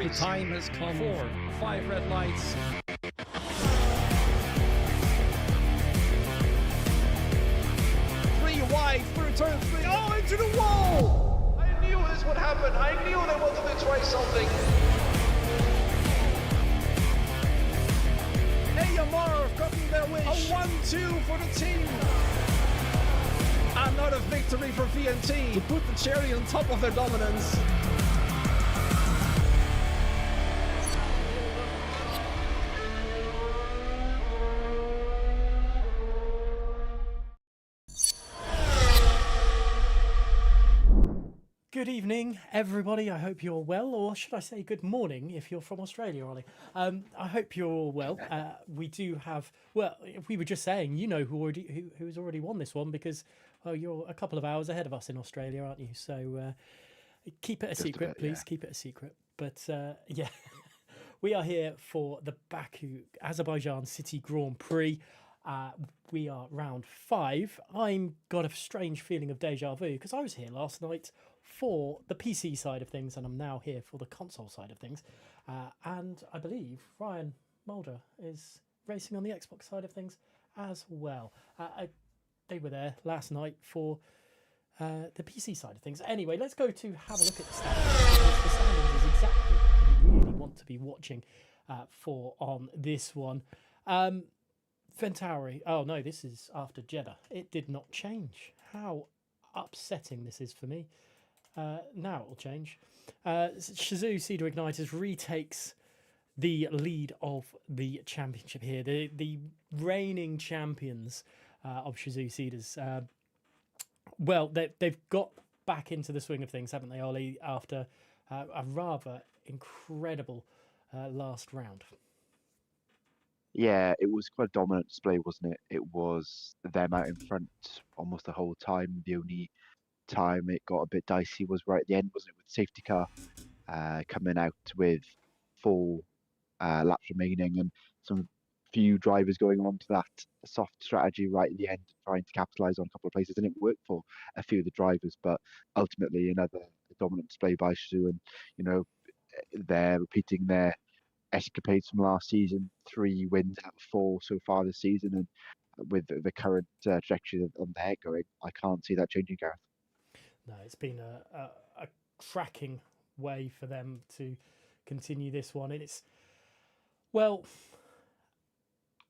race. The time has come. 4, 5 red lights. 3 wide through turn 3. Oh, into the wall! I knew this would happen. I knew they wanted to try something. Hey, Yamara have gotten their wish. A 1-2 for the team. Another victory for VNT to put the cherry on top of their dominance. Good evening, everybody. I hope you're well, or should I say good morning if you're from Australia, Ollie. I hope you're all well. We do have, well, we were just saying, you know who's already won this one because, well, you're a couple of hours ahead of us in Australia, aren't you? So keep it a secret, please. Yeah. Keep it a secret. But yeah, we are here for the Baku Azerbaijan City Grand Prix. We are round 5. I'm got a strange feeling of deja vu because I was here last night for the PC side of things, and I'm now here for the console side of things. And I believe Ryan Mulder is racing on the Xbox side of things as well. They were there last night for the PC side of things. Anyway, let's go to have a look at the standings, because the standings is exactly what you really want to be watching for on this one. Ventauri, oh no, this is after Jeddah. It did not change. How upsetting this is for me. Now it will change. Shizou Cedar Igniters retakes the lead of the championship here. The reigning champions of Shizou Cedars. Well, they've got back into the swing of things, haven't they, Ollie, after a rather incredible last round. Yeah, it was quite a dominant display, wasn't it? It was them out in front almost the whole time. The only time it got a bit dicey was right at the end, wasn't it, with safety car coming out with 4 laps remaining and some few drivers going on to that soft strategy right at the end, trying to capitalize on a couple of places. Didn't work for a few of the drivers, but ultimately another dominant display by Shizou, and you know, they're repeating their escapades from last season. 3 wins out of 4 so far this season, and with the current trajectory on their going, I can't see that changing, Gareth. No, it's been a cracking way for them to continue this one. And it's, well,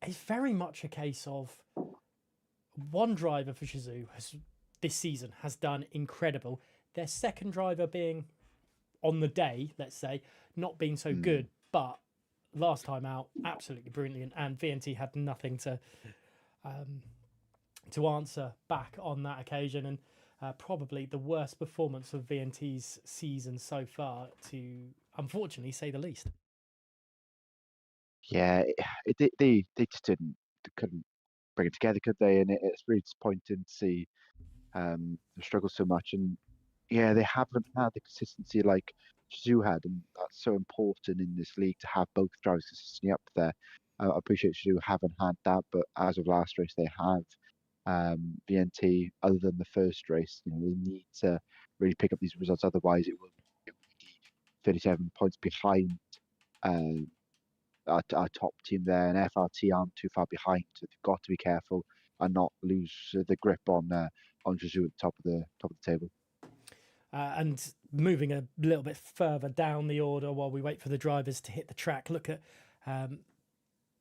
it's very much a case of one driver for Shizou this season has done incredible. Their second driver being on the day, let's say, not being so good, but last time out, absolutely brilliant. And VNT had nothing to answer back on that occasion. And probably the worst performance of VNT's season so far, to unfortunately say the least. Yeah, they just couldn't bring it together, could they? And it's really disappointing to see them struggle so much. And yeah, they haven't had the consistency like Shizou had, and that's so important in this league to have both drivers consistently up there. I appreciate Shizou haven't had that, but as of last race, they have. VNT, other than the first race, you know, they need to really pick up these results. Otherwise, it will be 37 points behind our top team there, and FRT aren't too far behind, so they've got to be careful and not lose the grip on Shizou at the top of the table. And moving a little bit further down the order while we wait for the drivers to hit the track, look at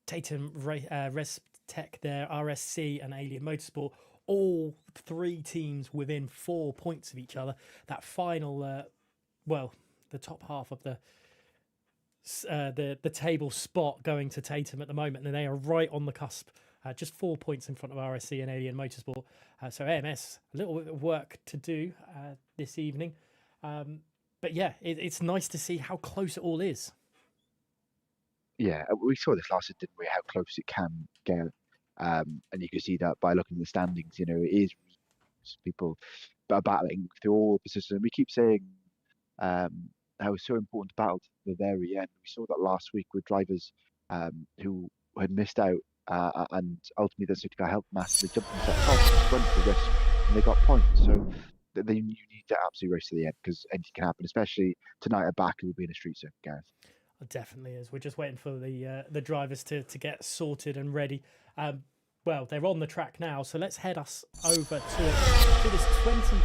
Tatum Restech there, RSC and Alien Motorsport, all 3 teams within 4 points of each other. That final, well, the top half of the table spot going to Tatum at the moment, and they are right on the cusp, just 4 points in front of RSC and Alien Motorsport. So AMS, a little bit of work to do this evening. But yeah, it's nice to see how close it all is. Yeah, we saw this last year, didn't we? How close it can get, and you can see that by looking at the standings. You know, it is people battling through all positions. We keep saying how it's so important to battle to the very end. We saw that last week with drivers who had missed out, and ultimately the safety car helped massively, jumped themselves off, went for the risk, and they got points. So you need to absolutely race to the end, because anything can happen, especially tonight at Baku will be in a street circuit, Gareth. It definitely is. We're just waiting for the drivers to get sorted and ready. Well, they're on the track now, so let's head us over to this 20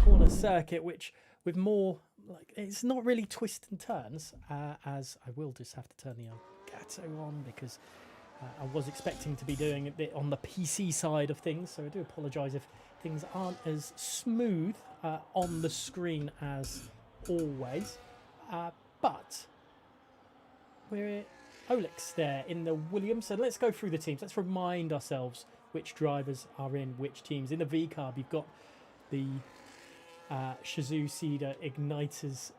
corner circuit, which with more like it's not really twists and turns. As I will just have to turn the Elgato on because I was expecting to be doing a bit on the PC side of things, so I do apologise if things aren't as smooth on the screen as always. But we're Olix there in the Williams. So let's go through the teams. Let's remind ourselves which drivers are in which teams. In the V Carb, you've got the Shazoo Cedar Igniters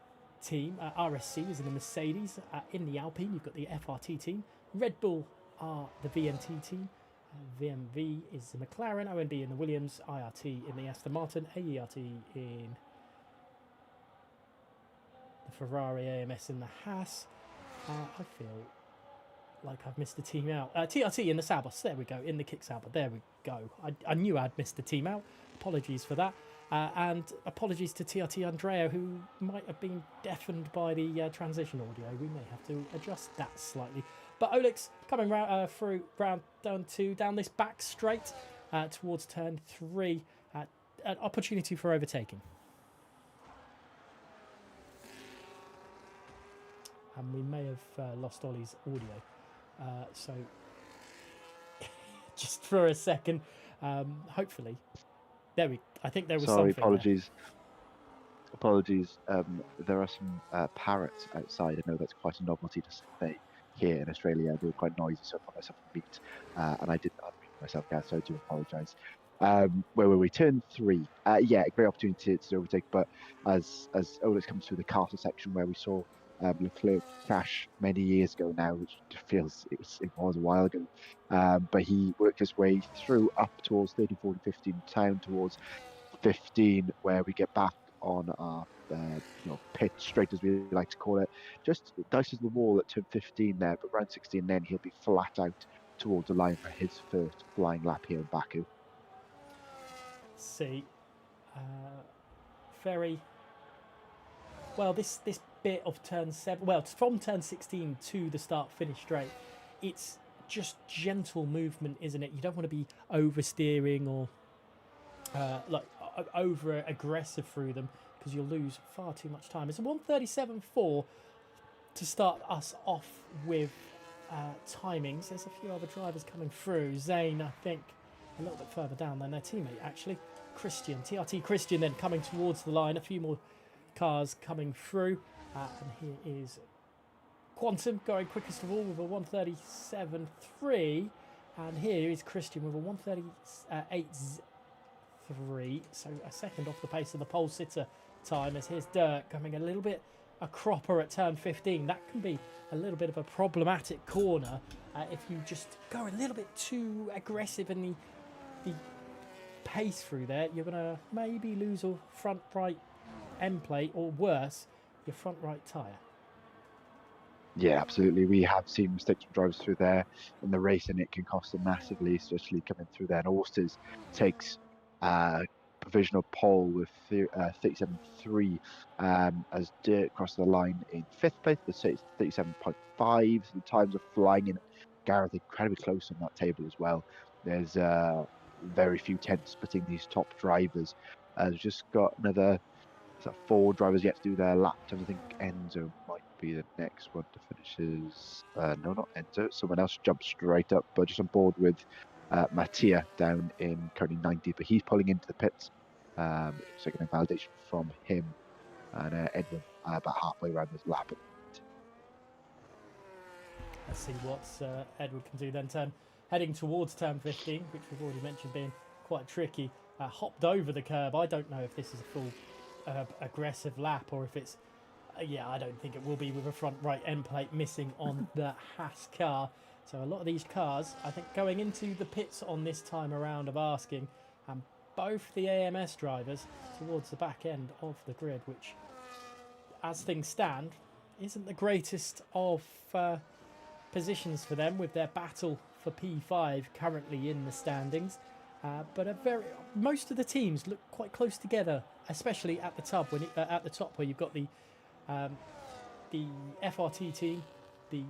team. RSC is in the Mercedes. In the Alpine, you've got the FRT team. Red Bull are the VNT team. VMV is the McLaren. ONB in the Williams. IRT in the Aston Martin. AERT in the Ferrari. AMS in the Haas. I feel like I've missed a team out. TRT in the Sauber. There we go. In the Kick Sauber. There we go. I knew I'd missed a team out. Apologies for that. And apologies to TRT Andrea, who might have been deafened by the transition audio. We may have to adjust that slightly. But Olix coming through round down 2, down this back straight towards turn 3. An opportunity for overtaking. And we may have lost Ollie's audio. So just for a second, hopefully. I think there was Sorry, something apologies. Apologies. There are some parrots outside. I know that's quite a novelty to say here in Australia. They were quite noisy, so I put myself on mute, and I didn't unmute myself, guys, so I do apologise. Where were we? Turn 3. Yeah, a great opportunity to overtake, but as Olix comes through the castle section where we saw Leclerc crash many years ago now, which feels it was a while ago. But he worked his way through up towards 30, 40, 15, down towards 15, where we get back on our pit straight, as we like to call it. Just dices the wall at turn 15 there, but round 16 then he'll be flat out towards the line for his first flying lap here in Baku. See, very well. This bit of turn 7, well, from turn 16 to the start finish straight, it's just gentle movement, isn't it? You don't want to be oversteering or over aggressive through them because you'll lose far too much time. It's a 1:37.4 to start us off with timings. There's a few other drivers coming through. Zane, I think, a little bit further down than their teammate actually. Christian, TRT Christian, then coming towards the line. A few more cars coming through, and here is Quantum going quickest of all with a 1:37.3, and here is Christian with a 1:38.3, so a second off the pace of the pole sitter time. As here's Dirk coming a little bit a cropper at turn 15. That can be a little bit of a problematic corner if you just go a little bit too aggressive in the pace through there. You're going to maybe lose your front right end plate, or worse, your front right tyre. Yeah, absolutely. We have seen mistakes from drivers through there in the race, and it can cost them massively, especially coming through there. And Austers takes provisional pole with 37.3 as Dirk crossed the line in 5th place, but 37.5. The times are flying in. Gareth incredibly close on that table as well. There's very few tenths splitting these top drivers. We've just got another 4 drivers yet to do their lap times. I think Enzo might be the next one to finish. No, not Enzo. Someone else jumped straight up, but just on board with Mattia down in currently 90, but he's pulling into the pits. So getting validation from him and Edwin about halfway around this lap. Let's see what Edward can do then. Heading towards turn 15, which we've already mentioned being quite tricky. Hopped over the curb. I don't know if this is a full aggressive lap or if it's yeah, I don't think it will be, with a front right end plate missing on the Haas car. So a lot of these cars, I think, going into the pits on this time around of asking, and both the AMS drivers towards the back end of the grid, which, as things stand, isn't the greatest of positions for them, with their battle for P5 currently in the standings. But most of the teams look quite close together, especially at the top where you've got the the FRT team, the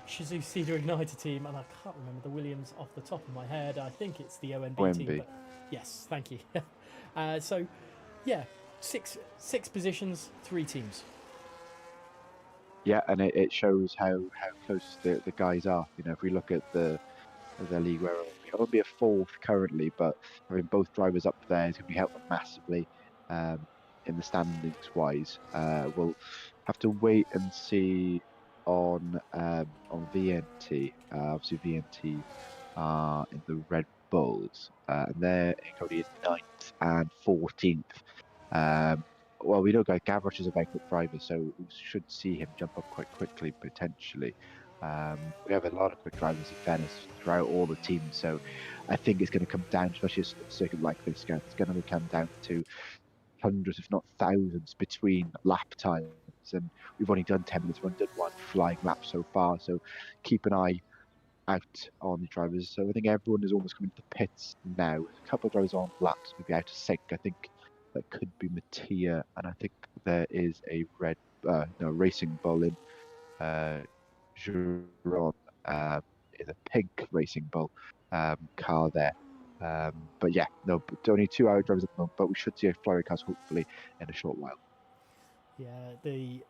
Shizou Cedar Igniter team, and I can't remember the Williams off the top of my head. I think it's the OMB team, OMB. but yes, thank you. So, yeah, six positions, 3 teams. Yeah, and it shows how close the guys are. You know, if we look at the league where we'll be a 4th currently, but having both drivers up there is going to be helping massively in the standings wise. We'll have to wait and see on VNT. Obviously, VNT are in the Red Bulls, and they're currently in 9th and 14th. Well, we know Gavroche is a very quick driver, so we should see him jump up quite quickly potentially. We have a lot of quick drivers in fairness throughout all the teams, so I think it's going to come down, especially a circuit like this, it's going to come down to hundreds, if not thousands, between lap times. And we've only done 10 minutes, we've only done 1 flying lap so far, so keep an eye out on the drivers. So I think everyone is almost coming to the pits now. There's a couple of drivers on laps, maybe out of sync. I think that could be Mattia, and I think there is a Racing Bull in Giron, in a pink Racing Bull car there. But yeah, no, only 2 hour drivers at the moment, but we should see a flurry of cars hopefully in a short while. Yeah, the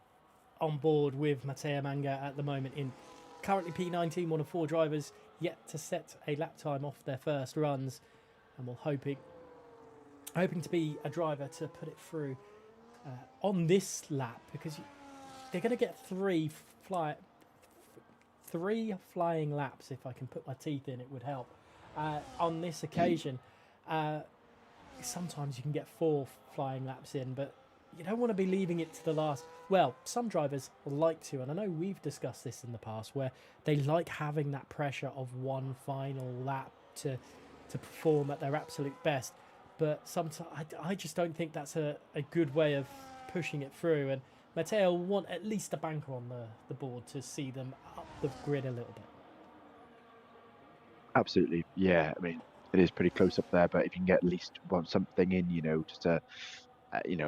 on board with Matteo Manga at the moment in currently P19, one of 4 drivers yet to set a lap time off their first runs, and we're hoping to be a driver to put it through on this lap, because they're going to get 3 flying laps. If I can put my teeth in, it would help. On this occasion, sometimes you can get 4 flying laps in, but you don't want to be leaving it to the last. Well, some drivers like to, and I know we've discussed this in the past, where they like having that pressure of 1 final lap to perform at their absolute best. But sometimes I just don't think that's a good way of pushing it through. And Matteo will want at least a banker on the board to see them up the grid a little bit. Absolutely, yeah. I mean, it is pretty close up there, but if you can get at least something in, just an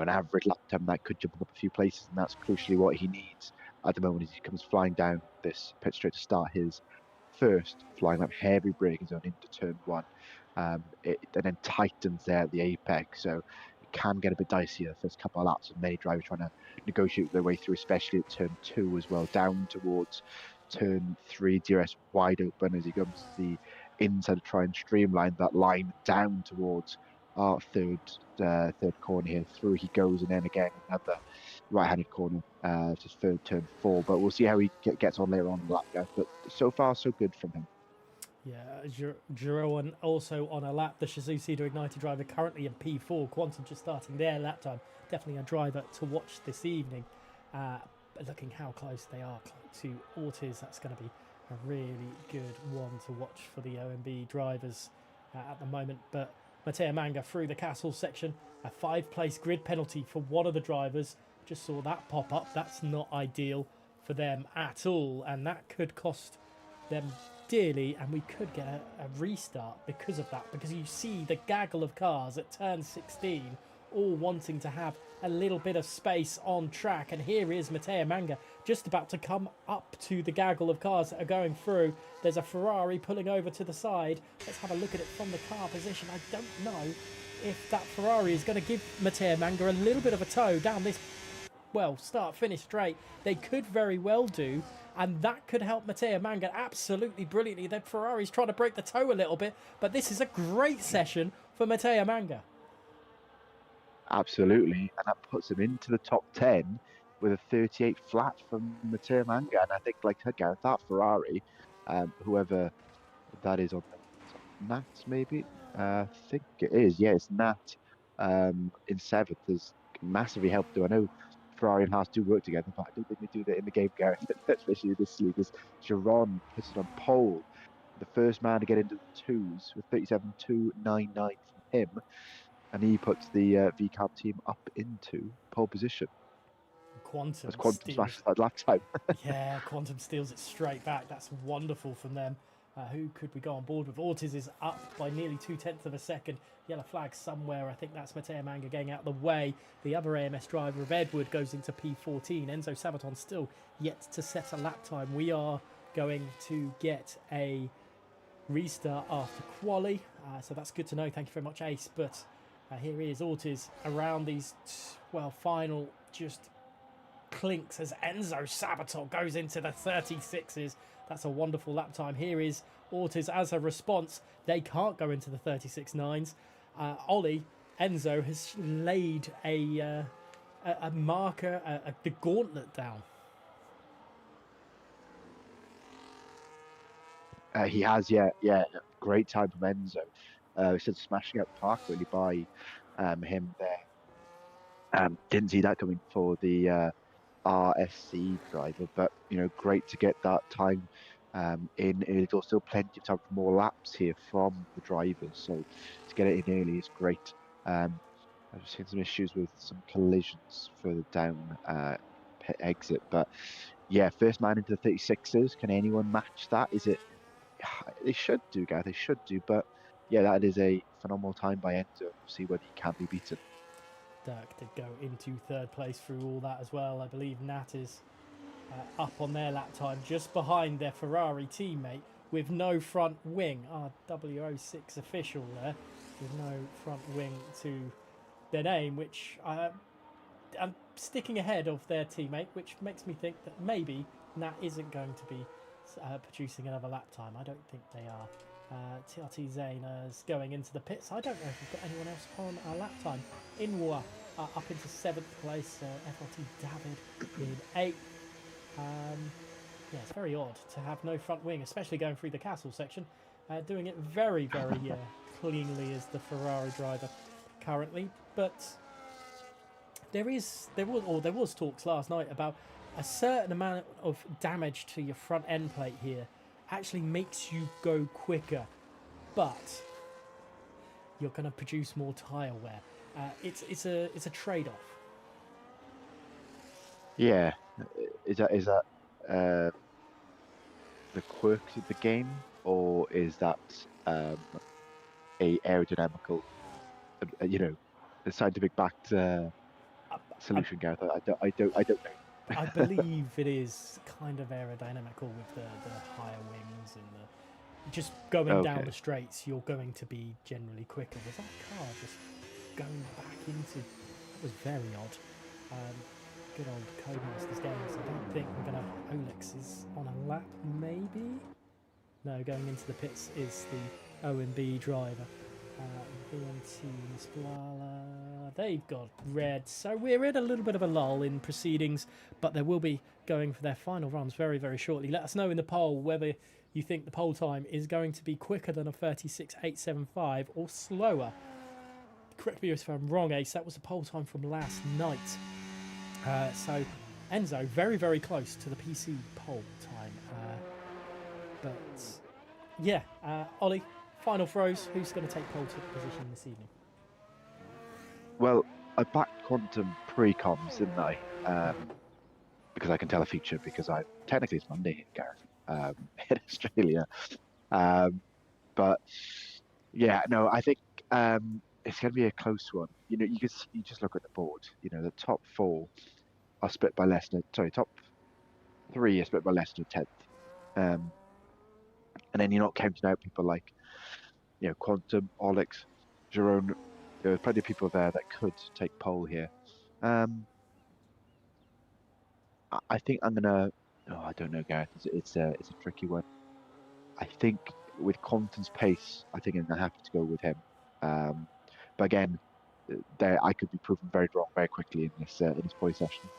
average lap time, that could jump up a few places, and that's crucially what he needs at the moment as he comes flying down this pit straight to start his first flying lap. Heavy braking zone into turn 1. It then tightens there at the apex, so it can get a bit dicey the first couple of laps, and many drivers trying to negotiate their way through, especially at turn 2 as well, down towards turn 3. DRS wide open as he comes to the inside to try and streamline that line down towards our third corner here. Through he goes, and then again another right-handed corner to turn 4. But we'll see how he gets on later on in the lap, guys. But so far, so good from him. Yeah, Giron also on a lap. The Shizou Cedar Igniter driver currently in P4. Quantum just starting their lap time. Definitely a driver to watch this evening. But looking how close they are to Ortiz, that's going to be a really good one to watch for the OMB drivers at the moment. But Matteo Manga through the castle section, a 5-place grid penalty for one of the drivers. Just saw that pop up. That's not ideal for them at all, and that could cost them dearly, and we could get a restart because of that, because you see the gaggle of cars at turn 16 all wanting to have a little bit of space on track. And here is Matteo Manga just about to come up to the gaggle of cars that are going through. There's a Ferrari pulling over to the side. Let's have a look at it from the car position. I don't know if that Ferrari is going to give Matteo Manga a little bit of a tow down this, well, start-finish straight. They could very well do, and that could help Matteo Manga absolutely brilliantly. The Ferrari's trying to break the toe a little bit, but this is a great session for Matteo Manga. Absolutely, and that puts him into the top 10 with a 38 flat from Matteo Manga. And I think, like I said, Gareth, that Ferrari, whoever that is on Nat, maybe? I think it is. Yeah, it's Nat in 7th has massively helped. I know Ferrari and Haas do work together, but I don't think they do that in the game, Gareth, especially this league. As Giron puts it on pole, the first man to get into the 2s with 37.299 from him, and he puts the VCAP team up into pole position. Quantum As Quantum steals. smashes that lap time. Yeah, Quantum steals it straight back. That's wonderful from them. Who could we go on board with? Ortiz is up by nearly 0.2 of a second. Yellow flag somewhere. I think that's Mateo Manga getting out of the way. The other AMS driver of Edward goes into P14. Enzo Sabaton still yet to set a lap time. We are going to get a restart after quali. So that's good to know. Thank you very much, Ace. But here he is, Ortiz, around these, final just clinks as Enzo Sabaton goes into the 36s. That's a wonderful lap time. Here is Ortiz as a response. They can't go into the 36.9s. Ollie, Enzo has laid a marker, the gauntlet down. He has, yeah. Great time from Enzo. He said smashing up park really by him there. Didn't see that coming for the RSC driver, but great to get that time in. There's also plenty of time for more laps here from the drivers, so to get it in early is great. I've seen some issues with some collisions further down pit exit, but yeah, first man into the 36s. Can anyone match that? Is it? They should do, Gareth. They should do, but yeah, that is a phenomenal time by Enzo. We'll see whether he can be beaten. Dirk did go into third place through all that as well. I believe Nat is up on their lap time, just behind their Ferrari teammate with no front wing. W06 official there, with no front wing to their name, which I'm sticking ahead of their teammate, which makes me think that maybe Nat isn't going to be producing another lap time. I don't think they are. TRT Zane is going into the pits. I don't know if we've got anyone else on our lap time. Inwa up into 7th place. FLT David in 8th. Yeah, it's very odd to have no front wing, especially going through the castle section. Doing it very, very cleanly as the Ferrari driver currently. But there was talks last night about a certain amount of damage to your front end plate here actually makes you go quicker, but you're going to produce more tyre wear. It's a trade-off. Yeah, is that the quirks of the game, or is that a aerodynamical, a scientific backed solution, Gareth? I don't know. I believe it is kind of aerodynamical with the higher wings and just going down the straights. You're going to be generally quicker. Was that car just going back into? That was very odd. Good old Codemasters games. I don't think we're going to. Olex is on a lap, maybe. No, going into the pits is the OMB driver. VMT Splala, they've got red, so we're in a little bit of a lull in proceedings, but they will be going for their final runs very, very shortly. Let us know in the poll whether you think the poll time is going to be quicker than a 36.875 or slower. Correct me if I'm wrong, Ace, that was the poll time from last night. So Enzo, very, very close to the PC poll time. But yeah, Ollie, final throws. Who's going to take pole position this evening? Well, I backed Quantum pre-comms, didn't I? Because I can tell a future, because technically it's Monday here, Gareth, in Australia. But yeah, no, I think it's going to be a close one. You just look at the board. The top 4 are split by less than. Sorry, top 3 are split by less than a 10th. And then you're not counting out people like Quantum, Olex, Jerome. There are plenty of people there that could take pole here. I think I'm gonna. Oh, I don't know, Gareth. It's a tricky one. I think with Quantum's pace, I think I'm gonna have to go with him. But again, I could be proven very wrong very quickly in this point session.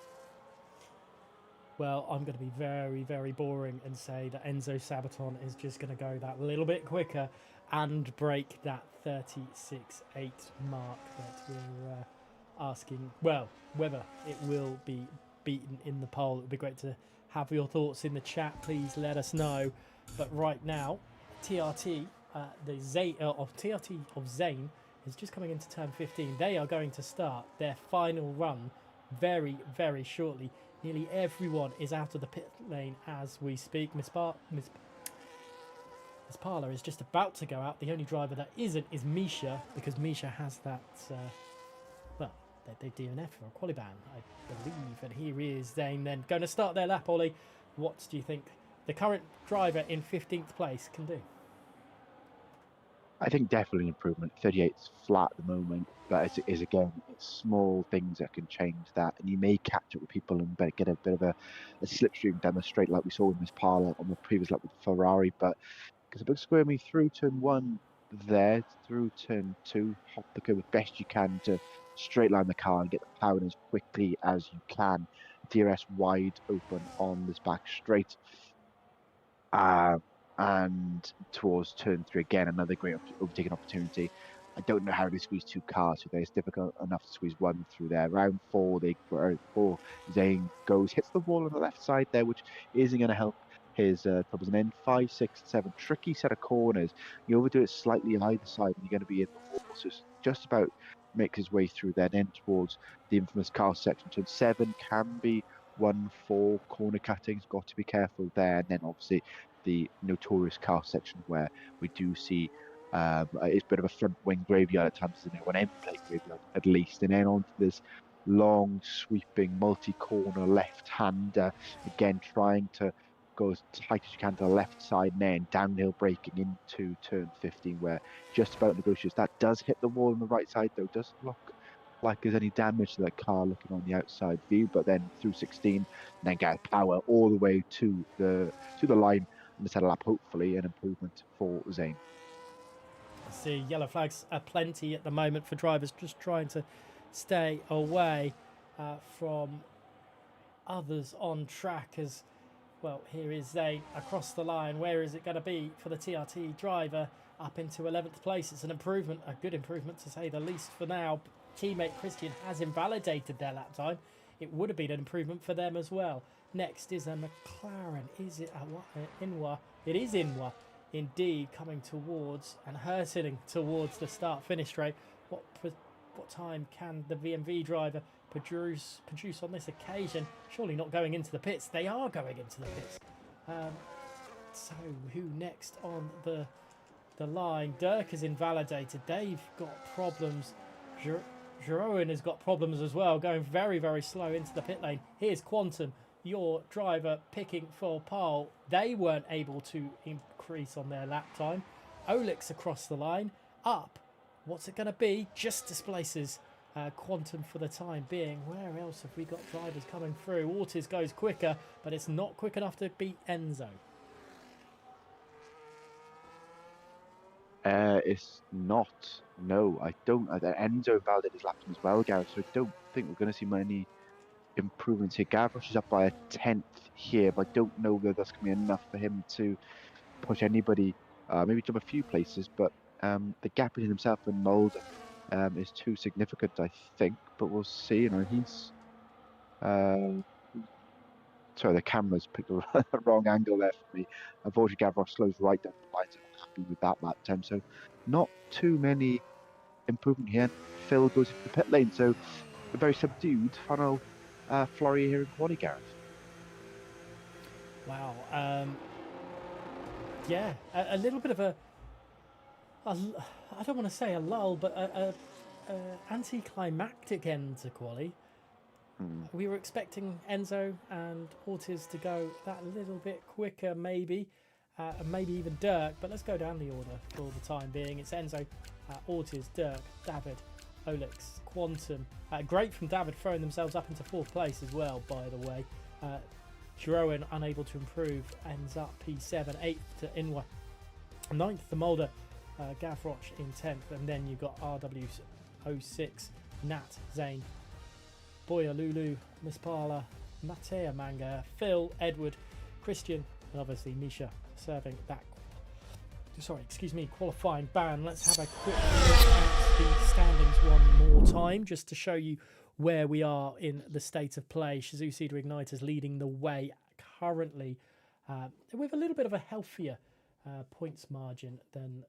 Well, I'm going to be very, very boring and say that Enzo Sabaton is just going to go that little bit quicker and break that 36.8 mark that we're asking. Well, whether it will be beaten in the poll, it would be great to have your thoughts in the chat. Please let us know. But right now, TRT, TRT of Zane is just coming into turn 15. They are going to start their final run very, very shortly. Nearly everyone is out of the pit lane as we speak. Miss Parla is just about to go out. The only driver that isn't is Misha, because Misha has that, well, they DNF for a quali ban, I believe. And here is Zane then going to start their lap, Ollie. What do you think the current driver in 15th place can do? I think definitely an improvement. 38's flat at the moment, but again, it's small things that can change that, and you may catch up with people and get a bit of a slipstream down the straight like we saw with Miss Parla on the previous lap with the Ferrari. But because a bit squirmy through turn one there, through turn two, hop the curve as best you can to straight line the car and get the power in as quickly as you can. DRS wide open on this back straight. And towards turn three again, another great overtaking opportunity. I don't know how they squeeze two cars through there. It's difficult enough to squeeze one through there. Round four, Zane hits the wall on the left side there, which isn't going to help his troubles. And then 5, 6, 7, tricky set of corners. You overdo it slightly on either side, and you're going to be in the wall. So it's just about makes his way through there, then towards the infamous car section. Turn 7 can be 1-4 corner cuttings. Got to be careful there. And then obviously the notorious car section where we do see it's a bit of a front wing graveyard at times, isn't it? An end plate graveyard at least, and then onto this long sweeping multi-corner left-hander, again trying to go as tight as you can to the left side, and then downhill braking into turn 15 where just about negotiates. That does hit the wall on the right side though, doesn't look like there's any damage to that car looking on the outside view, but then through 16 and then get power all the way to the line and set a lap, hopefully an improvement for Zane. I see yellow flags are plenty at the moment for drivers just trying to stay away from others on track. As well, here is Zane across the line. Where is it going to be for the TRT driver? Up into 11th place. It's an improvement, a good improvement to say the least for now. Teammate Christian has invalidated their lap time. It would have been an improvement for them as well. Next is a McLaren. Is it Inwa? It is Inwa, indeed, coming towards and hurtling towards the start-finish straight. What time can the VMV driver produce on this occasion? Surely not going into the pits. They are going into the pits. So who next on the line? Dirk is invalidated. They've got problems. Jeroen has got problems as well, going very, very slow into the pit lane. Here's Quantum, your driver, picking for pole. They weren't able to increase on their lap time. Olix across the line, up. What's it going to be? Just displaces Quantum for the time being. Where else have we got drivers coming through? Ortiz goes quicker, but it's not quick enough to beat Enzo. It's not. No, I don't. Enzo validated his lap time as well, Gareth. So I don't think we're going to see many improvements here. Gavroche is up by a 10th here, but I don't know whether that's going to be enough for him to push anybody. Maybe jump a few places, but the gap between himself and Mulder is too significant, I think. But we'll see. You know, he's. Sorry, the camera's picked the wrong angle there for me. Unfortunately, Gavroche slows right down the line, so I'm happy with that lap time. So not too many improvement here. Phil goes into the pit lane, so a very subdued final flurry here in quali, Gareth. Wow. Yeah, a little bit of I don't want to say a lull, but a anticlimactic end to quali. We were expecting Enzo and Ortiz to go that little bit quicker, maybe even Dirk. But let's go down the order for the time being. It's Enzo, Ortiz, Dirk, David, Olix, Quantum. Great from David throwing themselves up into 4th place as well, by the way. Jeroen unable to improve, ends up P7, 8th to Inwa, 9th to Mulder, Gavroche in 10th, and then you've got RW06, Nat, Zane, Boya, Lulu, Miss Parla, Matea Manga, Phil, Edward, Christian, and obviously Misha serving that qualifying ban. Let's have a quick look at the standings one more time just to show you where we are in the state of play. Shizou Cedar Igniters leading the way currently with a little bit of a healthier points margin than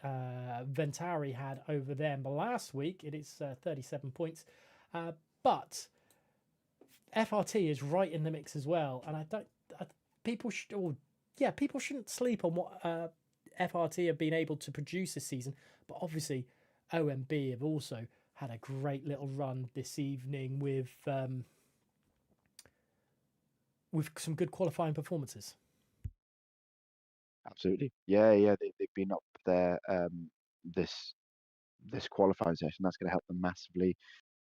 Ventari had over them last week. It is 37 points. But FRT is right in the mix as well, and people should, or yeah, people shouldn't sleep on what FRT have been able to produce this season. But obviously, OMB have also had a great little run this evening with some good qualifying performances. Absolutely. Yeah. They've been up there this qualifying session. That's going to help them massively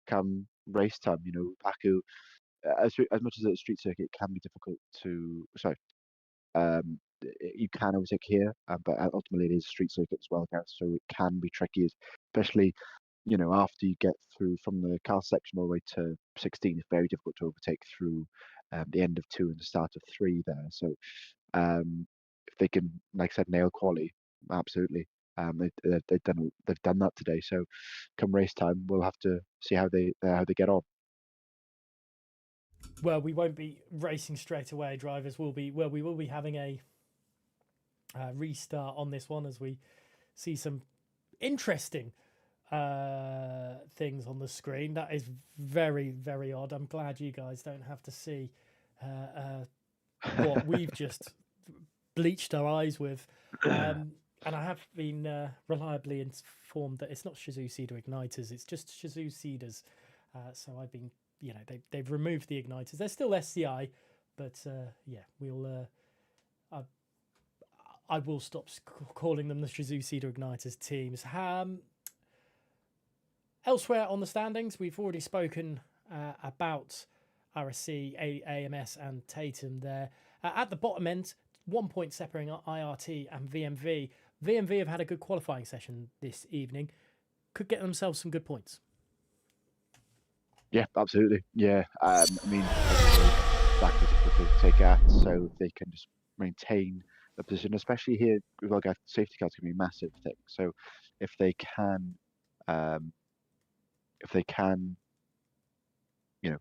come race time. Baku, as much as a street circuit can be difficult to. Sorry, you can overtake here, but ultimately it is a street circuit as well, Gareth, so it can be tricky, especially after you get through from the car section all the way to 16. It's very difficult to overtake through the end of 2 and the start of 3 there. So if they can, like I said, nail quali, absolutely. They've done that today. So come race time, we'll have to see how they get on. Well, we won't be racing straight away. Drivers will be. Well, we will be having a restart on this one as we see some interesting things on the screen. That is very, very odd. I'm glad you guys don't have to see what we've just bleached our eyes with. And I have been reliably informed that it's not Shizou Cedar igniters, it's just Shizou Cedars. So I've been, they've removed the igniters. They're still SCI, but yeah, we'll. I will stop calling them the Shizou Cedar igniters teams. Elsewhere on the standings, we've already spoken about RSC, AMS, and Tatum there. At the bottom end, 1 point separating IRT and VMV. VMV have had a good qualifying session this evening. Could get themselves some good points. Yeah, absolutely. Yeah, I mean, that is difficult to take at, so if they can just maintain the position, especially here, we've got safety cars can be a massive thing. So if they can,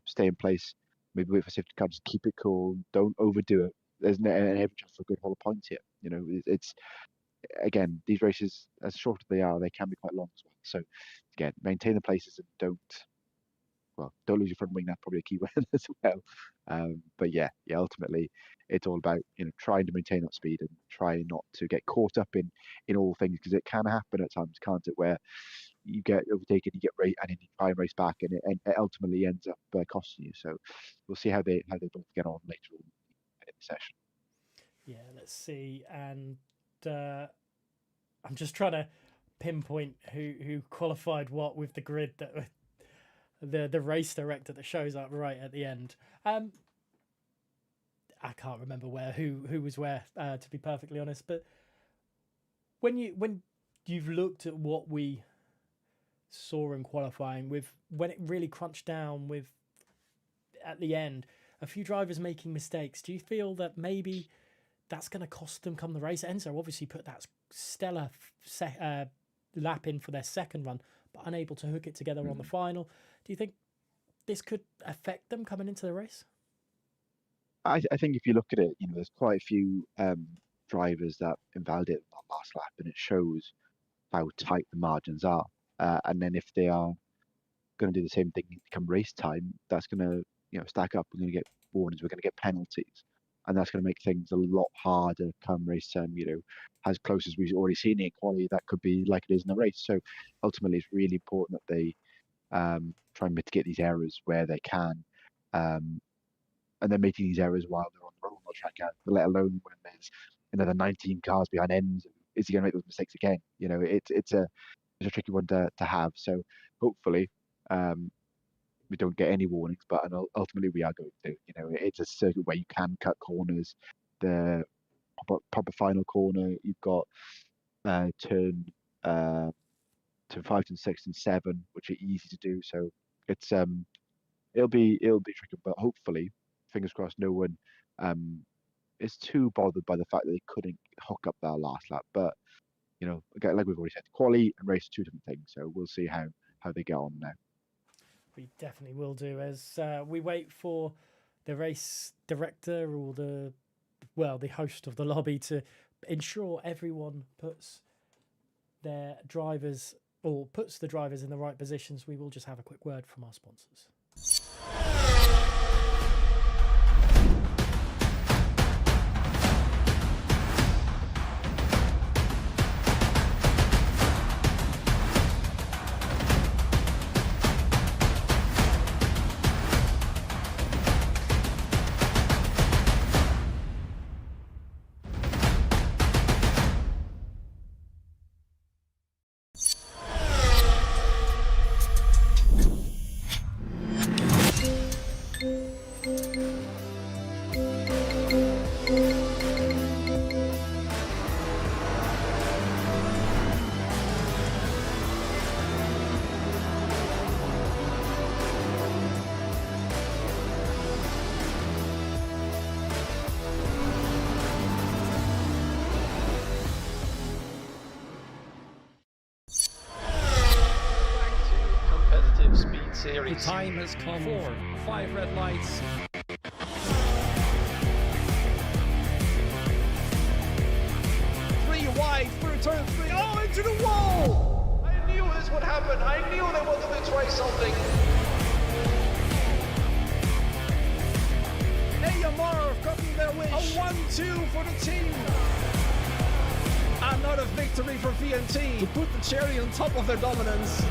stay in place, maybe wait for safety cars, keep it cool, don't overdo it. There's every chance for a good haul of points here. It's again, these races, as short as they are, they can be quite long as well. So again, maintain the places and don't lose your front wing. That's probably a key word as well. But yeah, ultimately, it's all about trying to maintain that speed and trying not to get caught up in all things, because it can happen at times, can't it? Where you get overtaken, you get and then you try and race back, and it ultimately ends up costing you. So we'll see how they both get on later on in the session. Yeah, let's see. And I'm just trying to pinpoint who qualified what with the grid that the race director that shows up right at the end. I can't remember who was where, to be perfectly honest. But when you've looked at what we saw in qualifying, when it really crunched down with at the end, a few drivers making mistakes, do you feel that maybe that's going to cost them come the race? Enzo obviously put that stellar lap in for their second run, but unable to hook it together on the final. Do you think this could affect them coming into the race? I think if you look at it, there's quite a few drivers that invalidated that last lap, and it shows how tight the margins are. And then if they are going to do the same thing come race time, that's going to stack up. We're going to get warnings, we're going to get penalties, and that's going to make things a lot harder come race time. As close as we've already seen in quality, that could be like it is in the race. So ultimately, it's really important that they try and mitigate these errors where they can, and then making these errors while they're on the road on the track, let alone when there's another 19 cars behind ends. Is he going to make those mistakes again? It's a tricky one to have. So hopefully we don't get any warnings, but ultimately we are going to. It's a circuit where you can cut corners. The proper final corner, you've got turn 5, turn 6, and 7, which are easy to do. So it's it'll be tricky, but hopefully, fingers crossed, no one is too bothered by the fact that they couldn't hook up their last lap. But again, like we've already said, quali and race are 2 different things. So we'll see how they get on now. We definitely will do, as we wait for the race director or the host of the lobby to ensure everyone puts the drivers in the right positions. We will just have a quick word from our sponsors. The series. time has come. 4, 5 red lights. Three wide through turn 3. Oh, into the wall! I knew this would happen. I knew they wanted to try something. Yamar have gotten their wish. A 1-2 for the team. Another victory for VNT to put the cherry on top of their dominance.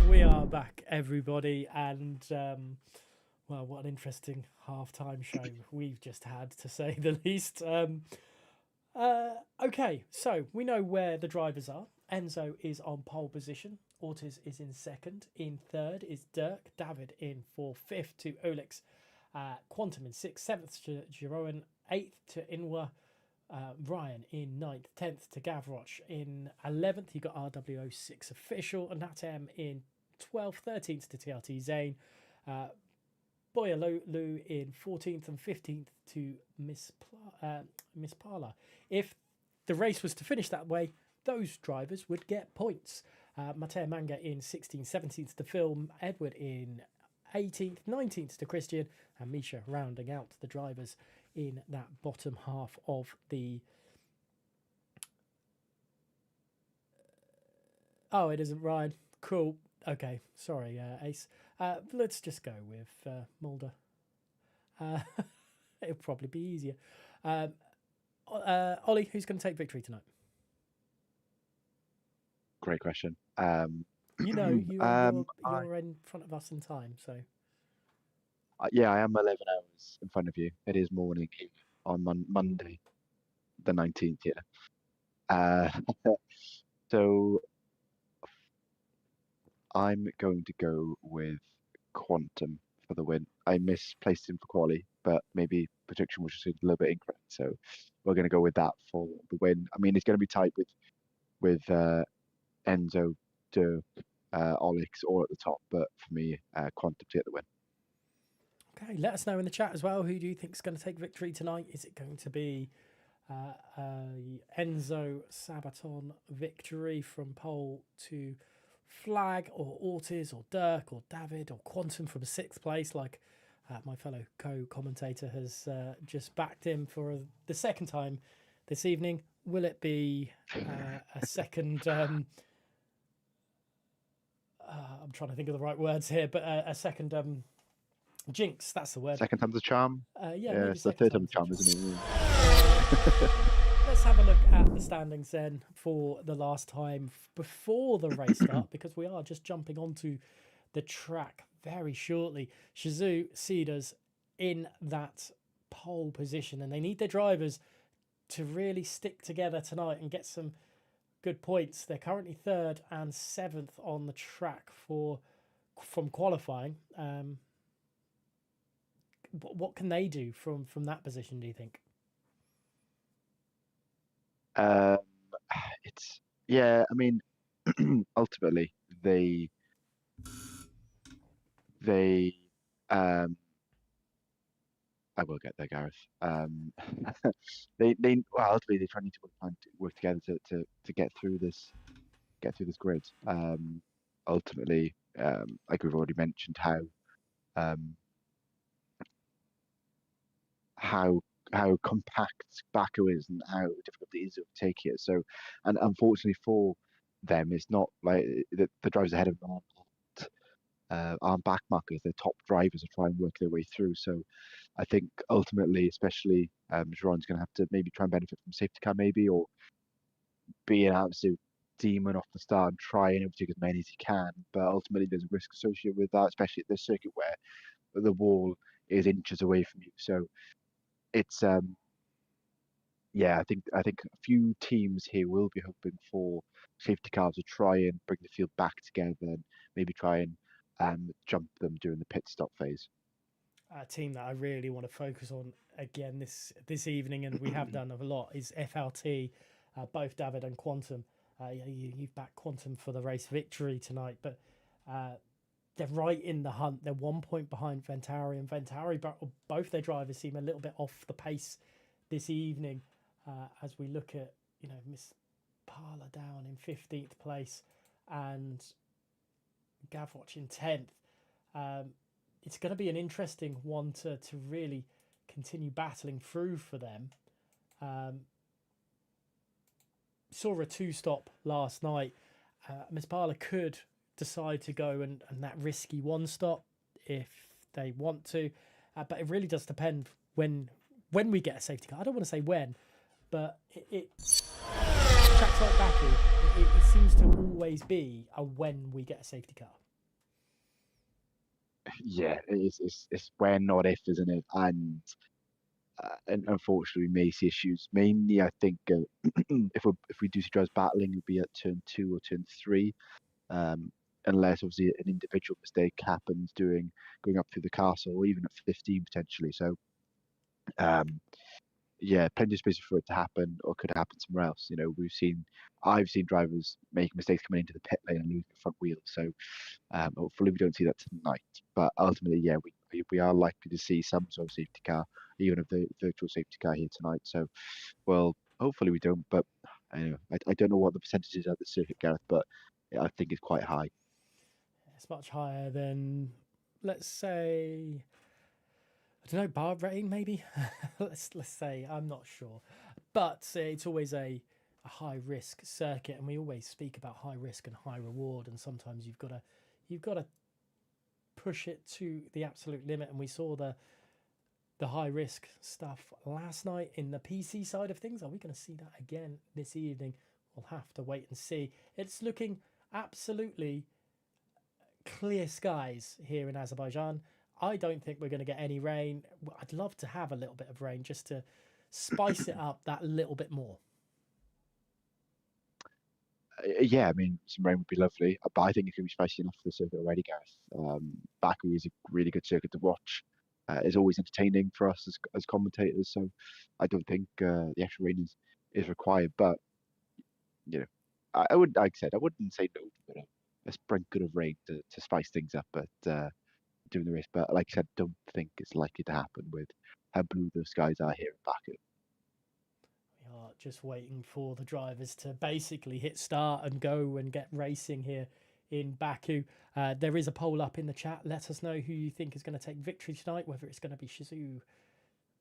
We are back, everybody, and well, what an interesting halftime show we've just had, to say the least. Okay, so we know where the drivers are. Enzo is on pole position. Ortiz is in second. In third is Dirk. David in fourth. Fifth to Olix. Quantum in sixth. Seventh to Jeroen. Eighth to Inwa. Ryan in ninth. 10th to Gavroch. In 11th, you got RWO6 official. And Natem in 12th. 13th to TRT Zane. Boya Lu in 14th and 15th to Miss Parla. If the race was to finish that way, those drivers would get points. Mateo Manga in 16th, 17th to Phil, Edward in 18th, 19th to Christian, and Misha rounding out the drivers in that bottom half of the... Oh, it isn't Ryan. Cool. Okay, sorry, Ace. Let's just go with Mulder. It'll probably be easier. Ollie, who's going to take victory tonight? Great question. You know, you're in front of us in time, so... Yeah, I am 11 hours in front of you. It is morning here on Monday, the 19th, yeah. So I'm going to go with Quantum for the win. I misplaced him for quali, but maybe prediction was just a little bit incorrect. So we're going to go with that for the win. I mean, it's going to be tight with Enzo, Dirk, Olix all at the top, but for me, Quantum to get the win. Okay, let us know in the chat as well. Who do you think is going to take victory tonight? Is it going to be Enzo Sabaton victory from pole to flag, or Ortiz, or Dirk, or David, or Quantum from 6th place, like my fellow co-commentator has just backed him for the second time this evening? Will it be a second... I'm trying to think of the right words here, but a second... jinx, that's the word. Second time's a charm. Yeah, it's the third time's a charm, isn't it? Let's have a look at the standings then for the last time before the race start, because we are just jumping onto the track very shortly. Shazoo Cedars in that pole position, and they need their drivers to really stick together tonight and get some good points. They're currently 3rd and 7th on the track from qualifying. What can they do from that position, do you think? I mean, ultimately they I will get there, Gareth. Ultimately they try to work together to get through this grid. Ultimately, like we've already mentioned, how how compact Baku is and how difficult it is to take it. So, and unfortunately for them, it's not like the drivers ahead of them aren't back markers. They're top drivers to try and work their way through. So, I think ultimately, especially Jeron's going to have to maybe try and benefit from safety car, maybe, or be an absolute demon off the start and try and overtake as many as he can. But ultimately, there's a risk associated with that, especially at this circuit where the wall is inches away from you. So it's yeah, I think a few teams here will be hoping for safety cars to try and bring the field back together and maybe try and jump them during the pit stop phase. A team that I really want to focus on again this evening, and we have done a lot, is FLT, both David and Quantum. You've backed Quantum for the race victory tonight, but they're right in the hunt. They're 1 point behind Ventari, and Ventari, both their drivers seem a little bit off the pace this evening. As we look at, Miss Parla down in 15th place and Gavwatch in 10th. It's going to be an interesting one to really continue battling through for them. Saw a 2-stop last night. Miss Parla could decide to go and that risky 1-stop if they want to, but it really does depend when we get a safety car. I don't want to say when, but tracks like Baku, it seems to always be a when we get a safety car. Yeah, it's when, not if, isn't it? And unfortunately, we may see issues. Mainly, I think if we do see drivers battling, it'll be at turn 2 or turn 3, unless obviously an individual mistake happens going up through the castle, or even at 15 potentially. So, yeah, plenty of space for it to happen, or could happen somewhere else. I've seen drivers make mistakes coming into the pit lane and losing the front wheel. So hopefully we don't see that tonight. But ultimately, yeah, we are likely to see some sort of safety car, even of the virtual safety car here tonight. So, well, hopefully we don't. But anyway, I don't know what the percentages are at the circuit, Gareth, but I think it's quite high. It's much higher than, let's say, I don't know, Bahrain maybe. let's say, I'm not sure, but it's always a high risk circuit, and we always speak about high risk and high reward, and sometimes you've got to push it to the absolute limit. And we saw the high risk stuff last night in the PC side of things. Are we going to see that again this evening? We'll have to wait and see. It's looking absolutely clear skies here in Azerbaijan. I don't think we're going to get any rain. I'd love to have a little bit of rain just to spice it up that little bit more. Yeah, I mean, some rain would be lovely, but I think it's going to be spicy enough for the circuit already, Gareth. Baku is a really good circuit to watch. It's always entertaining for us as commentators, so I don't think the extra rain is required. But I would, like I said, I wouldn't say no to a sprinkle of rain to spice things up at doing the race. But like I said, don't think it's likely to happen with how blue the skies are here in Baku. We are just waiting for the drivers to basically hit start and go and get racing here in Baku. There is a poll up in the chat. Let us know who you think is going to take victory tonight, whether it's going to be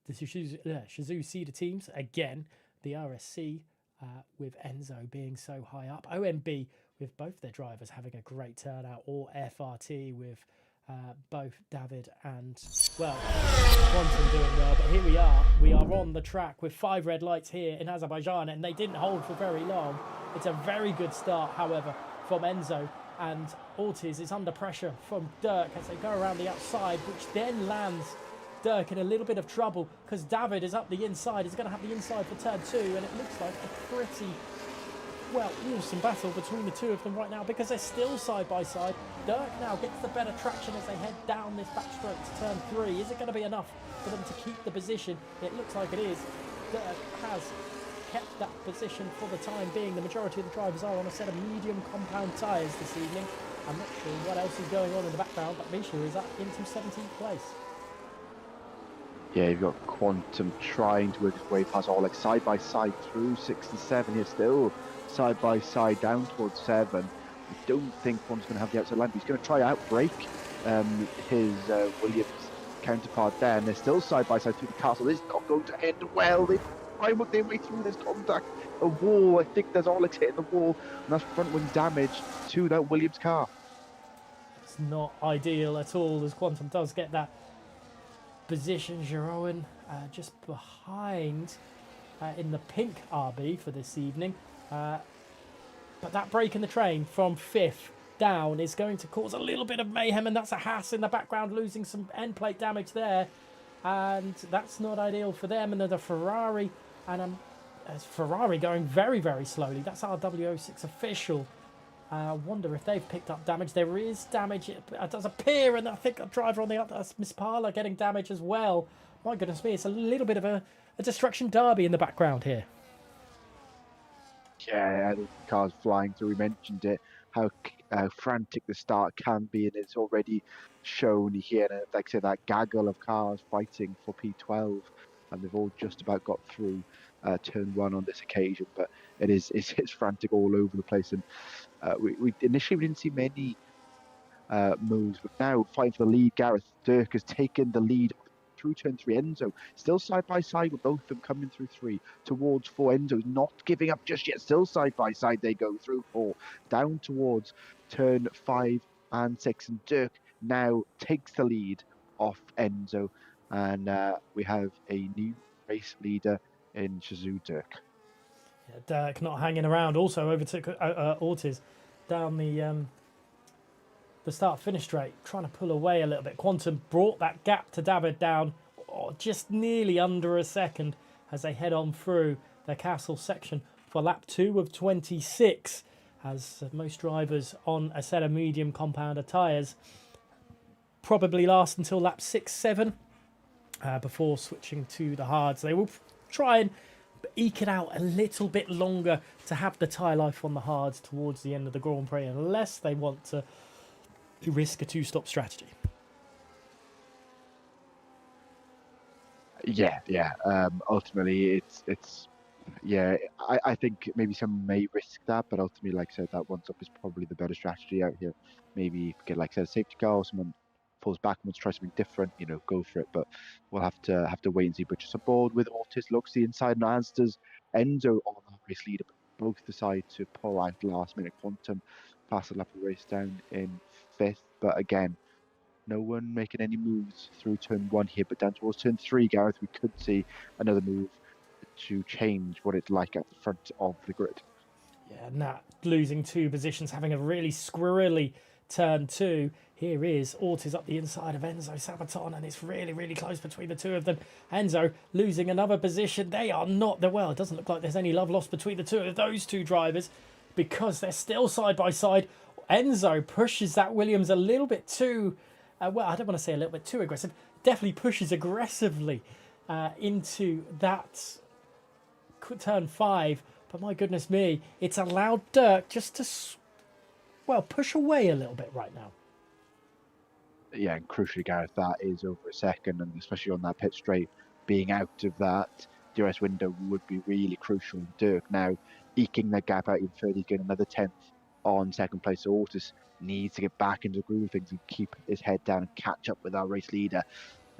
the Shizou Cedar teams. Again, the RSC with Enzo being so high up. OMB with both their drivers having a great turnout, or FRT with both David and, well, Quantum doing well. But here we are on the track with 5 red lights here in Azerbaijan, and they didn't hold for very long. It's a very good start, however, from Enzo, and Ortiz is under pressure from Dirk as they go around the outside, which then lands Dirk in a little bit of trouble because David is up the inside. He's going to have the inside for turn 2, and it looks like a pretty, well, awesome battle between the two of them right now because they're still side by side. Dirk now gets the better traction as they head down this backstroke to turn 3. Is it going to be enough for them to keep the position? It looks like it is. Dirk has kept that position for the time being. The majority of the drivers are on a set of medium compound tyres this evening. I'm not sure what else is going on in the background, but Misha is up into 17th place. Yeah, you've got Quantum trying to work his way past Oleg side by side through 6 and 7 here, still side by side down towards 7. I don't think Quantum's going to have the outside line, but he's going to try outbrake his Williams counterpart there, and they're still side by side through the castle. This is not going to end well. They try and work their way through this contact. A wall. I think there's Alex hitting the wall, and that's front wing damage to that Williams car. It's not ideal at all as Quantum does get that position. Jeroen just behind in the pink RB for this evening. But that break in the train from 5th down is going to cause a little bit of mayhem, and that's a Haas in the background losing some end plate damage there. And that's not ideal for them. And then the Ferrari, and Ferrari going very, very slowly. That's our W06 official. I wonder if they've picked up damage. There is damage. It does appear, and I think a driver on the other, Miss Parla, getting damage as well. My goodness me, it's a little bit of a destruction derby in the background here. Yeah, the cars flying through. We mentioned it, how frantic the start can be, and it's already shown here. And like I said, that gaggle of cars fighting for P12, and they've all just about got through turn 1 on this occasion. But it's frantic all over the place, and we initially didn't see many moves, but now fighting for the lead. Gareth Dirk has taken the lead through turn 3. Enzo still side by side with both of them coming through 3 towards 4. Enzo's not giving up just yet, still side by side they go through 4 down towards turn 5 and 6, and Dirk now takes the lead off Enzo, and we have a new race leader in Shazoo Dirk. Yeah, Dirk not hanging around, also overtook Ortiz down the start-finish straight, trying to pull away a little bit. Quantum brought that gap to David down just nearly under a second as they head on through the castle section for lap 2 of 26, as most drivers on a set of medium compounder tyres probably last until lap 6, 7 before switching to the hards. They will try and eke it out a little bit longer to have the tyre life on the hards towards the end of the Grand Prix, unless they want to risk a 2-stop strategy. Yeah. Ultimately, it's yeah. I think maybe some may risk that, but ultimately, like I said, that 1-stop is probably the better strategy out here. Maybe get, like I said, a safety car, or someone falls back and wants to try something different, go for it. But we'll have to wait and see. But just aboard with Ortiz, looks the inside, and as does Enzo on the race leader. But both decide to pull out last minute. Quantum fast lap of the race down in 5th, but again, no one making any moves through turn 1 here. But down towards turn 3, Gareth, we could see another move to change what it's like at the front of the grid. Yeah, Nat losing 2 positions, having a really squirrely turn 2. Here is Ortiz up the inside of Enzo Sabaton, and it's really, really close between the two of them. Enzo losing another position. They are not well. It doesn't look like there's any love lost between the two of those two drivers, because they're still side by side. Enzo pushes that Williams a little bit too, well, I don't want to say a little bit too aggressive, definitely pushes aggressively into that turn 5. But my goodness me, it's allowed Dirk just to, push away a little bit right now. Yeah, and crucially, Gareth, that is over a second, and especially on that pit straight, being out of that DRS window would be really crucial. Dirk now eking that gap out even further, getting another 10th on second place. So Ortiz needs to get back into the groove of things and keep his head down and catch up with our race leader.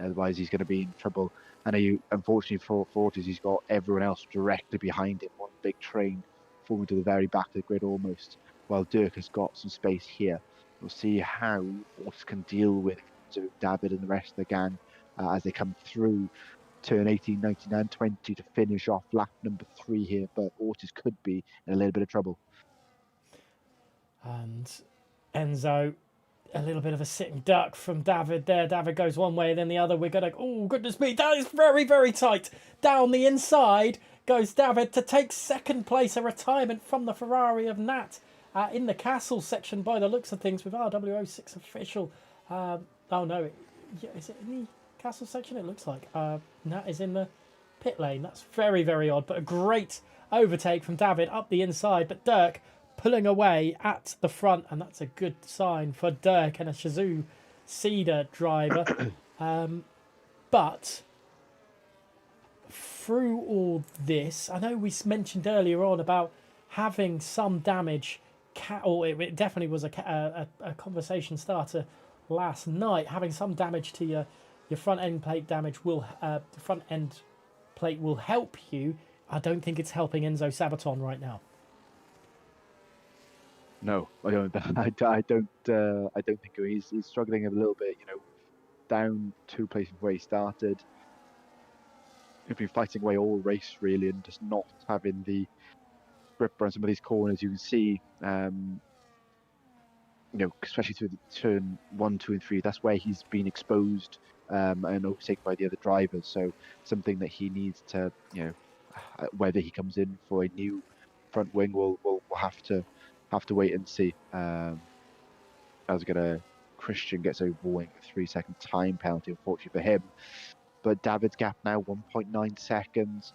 Otherwise, he's going to be in trouble. And unfortunately for Ortiz, he's got everyone else directly behind him. One big train forming to the very back of the grid almost, while Dirk has got some space here. We'll see how Ortiz can deal with David and the rest of the gang as they come through turn 18, 19 and 20 to finish off lap number 3 here. But Ortiz could be in a little bit of trouble. And Enzo, a little bit of a sitting duck from David there. David goes one way, then the other. We're going to, oh, goodness me, that is very, very tight. Down the inside goes David to take second place, a retirement from the Ferrari of Nat in the castle section by the looks of things with our W06 official. Oh, no, is it in the castle section? It looks like. Nat is in the pit lane. That's very, very odd, but a great overtake from David up the inside. But Dirk pulling away at the front, and that's a good sign for Dirk and a Shazoo Cedar driver. But through all this, I know we mentioned earlier on about having some damage, or it definitely was a conversation starter last night, having some damage to your front end plate damage will front end plate will help you. I don't think it's helping Enzo Sabaton right now. No, I don't. I don't think so. He's struggling a little bit. Down 2 places where he started. He's been fighting away all race really, and just not having the grip around some of these corners. You can see, especially through the turn 1, 2, and 3. That's where he's been exposed and overtaken by the other drivers. So something that he needs to, whether he comes in for a new front wing, we'll have to wait and see. Christian gets over warning a 3-second time penalty, unfortunately for him. But David's gap now 1.9 seconds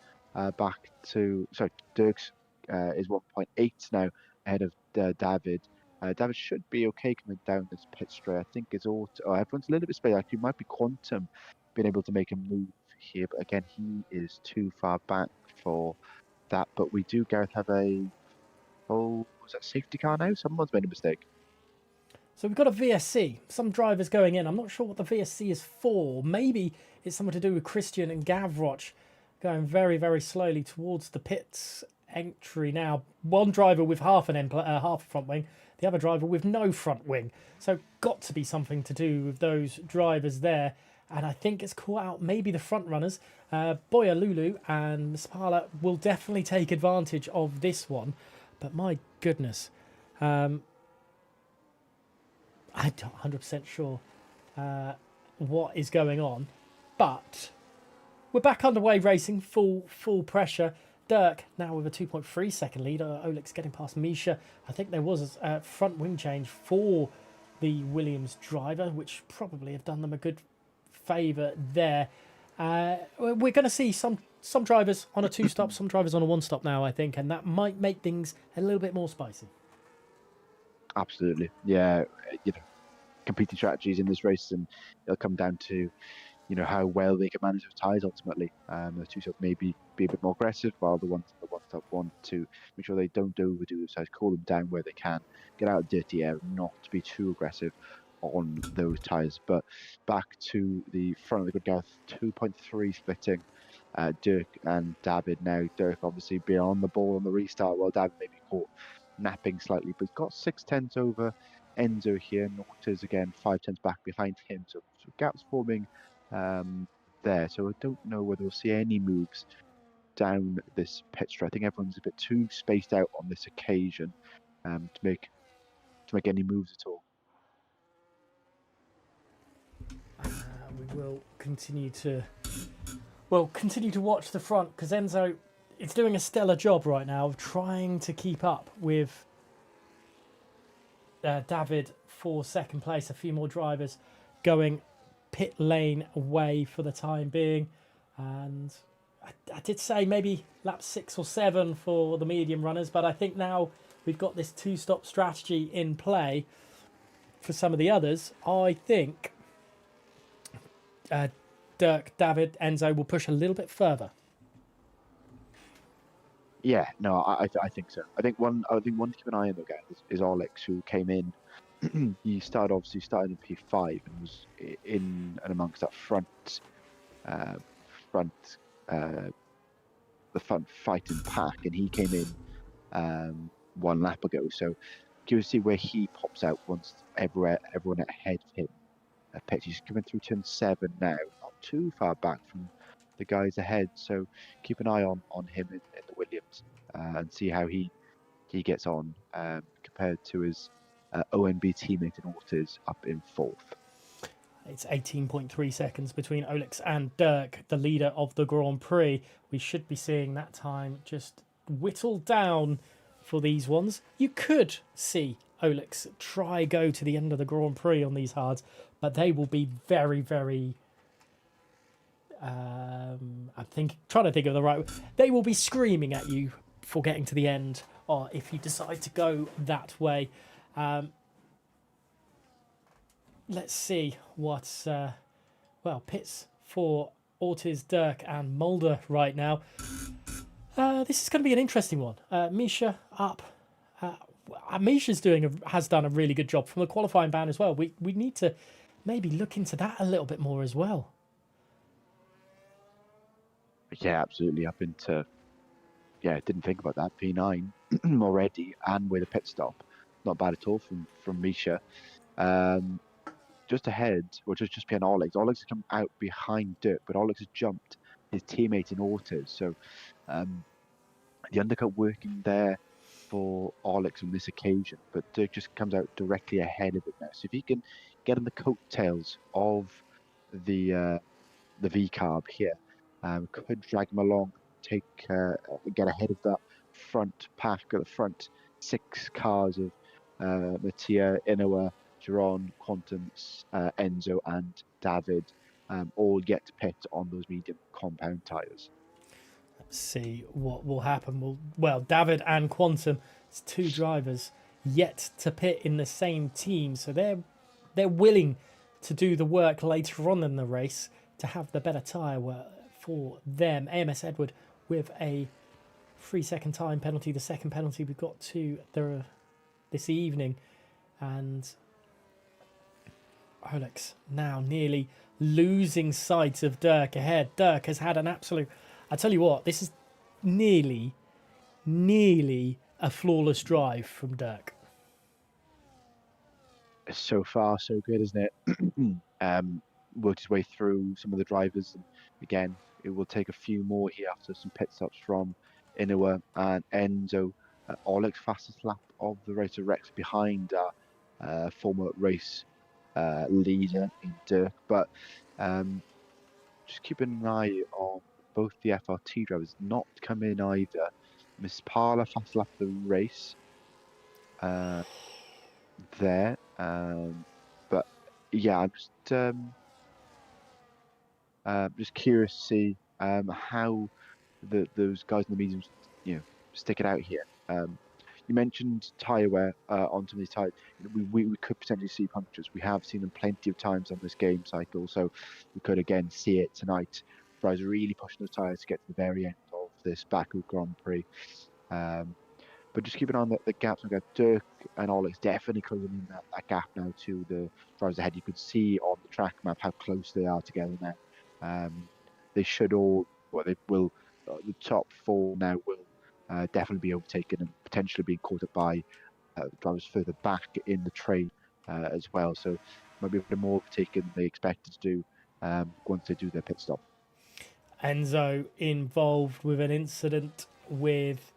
Dirk's is 1.8 now ahead of David. David should be okay coming down this pit straight. I think it's all. Everyone's a little bit spaced. Actually, might be Quantum being able to make a move here, but again, he is too far back for that. But we do, Gareth, have was that safety car now? Someone's made a mistake. So we've got a VSC. Some drivers going in. I'm not sure what the VSC is for. Maybe it's something to do with Christian and Gavroch going very, very slowly towards the pits entry now. One driver with half a front wing, the other driver with no front wing. So got to be something to do with those drivers there. And I think it's caught out maybe the front runners. Boya Lulu and Spala will definitely take advantage of this one. But my goodness. I'm not 100% sure what is going on, but we're back underway racing, full pressure. Dirk now with a 2.3 second lead. Olex getting past Misha. I think there was a front wing change for the Williams driver, which probably have done them a good favour there. We're going to see some drivers on a 2-stop, some drivers on a 1-stop now, I think, and that might make things a little bit more spicy. Absolutely, yeah. Competing strategies in this race, and it'll come down to, how well they can manage those tyres ultimately. The 2-stop maybe be a bit more aggressive, while the 1-stop want to make sure they don't overdo those tyres, cool them down where they can, get out of dirty air, not to be too aggressive on those tyres. But back to the front of the grid, Gareth, 2.3 splitting. Dirk and David now. Dirk obviously beyond the ball on the restart, while David maybe caught napping slightly, but he's got 6/10 over Enzo here. Norta's again 5/10 back behind him, so gaps forming there. So I don't know whether we'll see any moves down this pit straight. I think everyone's a bit too spaced out on this occasion to make any moves at all. We will continue to watch the front, because Enzo is doing a stellar job right now of trying to keep up with David for second place. A few more drivers going pit lane away for the time being, and I did say maybe lap 6 or 7 for the medium runners, but I think now we've got this 2-stop strategy in play for some of the others. I think Dirk, David, Enzo will push a little bit further. Yeah, no, I think so. I think one to keep an eye on though, guys, is Olex, who came in. He started in P5 and was in and amongst that the front fighting pack, and he came in 1 lap ago. So curious to see where he pops out once everyone ahead of him. Pitch. He's coming through turn 7 now, not too far back from the guys ahead. So keep an eye on him in the Williams and see how he gets on compared to his OMB teammate in Ortiz up in 4th. It's 18.3 seconds between Olex and Dirk, the leader of the Grand Prix. We should be seeing that time just whittled down for these ones. You could see Olex try go to the end of the Grand Prix on these hards, but they will be very, very... trying to think of the right... They will be screaming at you for getting to the end, or if you decide to go that way. Let's see what's... pits for Ortiz, Dirk and Mulder right now. This is going to be an interesting one. Misha up. Misha's has done a really good job from the qualifying ban as well. We need to maybe look into that a little bit more as well. Yeah, absolutely. Up into didn't think about that. P9 already, and with a pit stop, not bad at all from Misha. Um, just ahead, or just behind Olex. Olex has come out behind Dirk, but Olex has jumped his teammate in autos. So the undercut working there for Olex on this occasion, but Dirk just comes out directly ahead of it now. So if he can get on the coattails of the V carb here, could drag him along, get ahead of that front pack, or the front 6 cars of Mattia, Inoue, Giron, Quantum, Enzo, and David, all yet to pit on those medium compound tyres. See what will happen. Well, David and Quantum, it's 2 drivers yet to pit in the same team, so they're willing to do the work later on in the race to have the better tyre for them. AMS Edward with a 3-second time penalty, the second penalty we got to this evening, and Olex now nearly losing sight of Dirk ahead. Dirk has had an absolute... I tell you what, this is nearly a flawless drive from Dirk. So far, so good, isn't it? Worked his way through some of the drivers, and again, it will take a few more here after some pit stops from Inoue and Enzo. Olex fastest lap of the race, Rex behind our former race leader in Dirk, but just keeping an eye on both the FRT drivers not to come in either. Miss Parla fast lap of the race there, but yeah, I'm just curious to see how those guys in the mediums, stick it out here. You mentioned tyre wear on some of these tyres. We could potentially see punctures. We have seen them plenty of times on this game cycle, so we could again see it tonight. Drivers really pushing those tyres to get to the very end of this Baku Grand Prix. But just keep an eye on the gaps. We've got Dirk and Olex definitely closing in that gap now to the drivers ahead. You could see on the track map how close they are together now. They should all, they will, the top 4 now will definitely be overtaken and potentially being caught up by drivers further back in the train as well. So might be a bit more overtaken than they expected to do once they do their pit stop. Enzo involved with an incident with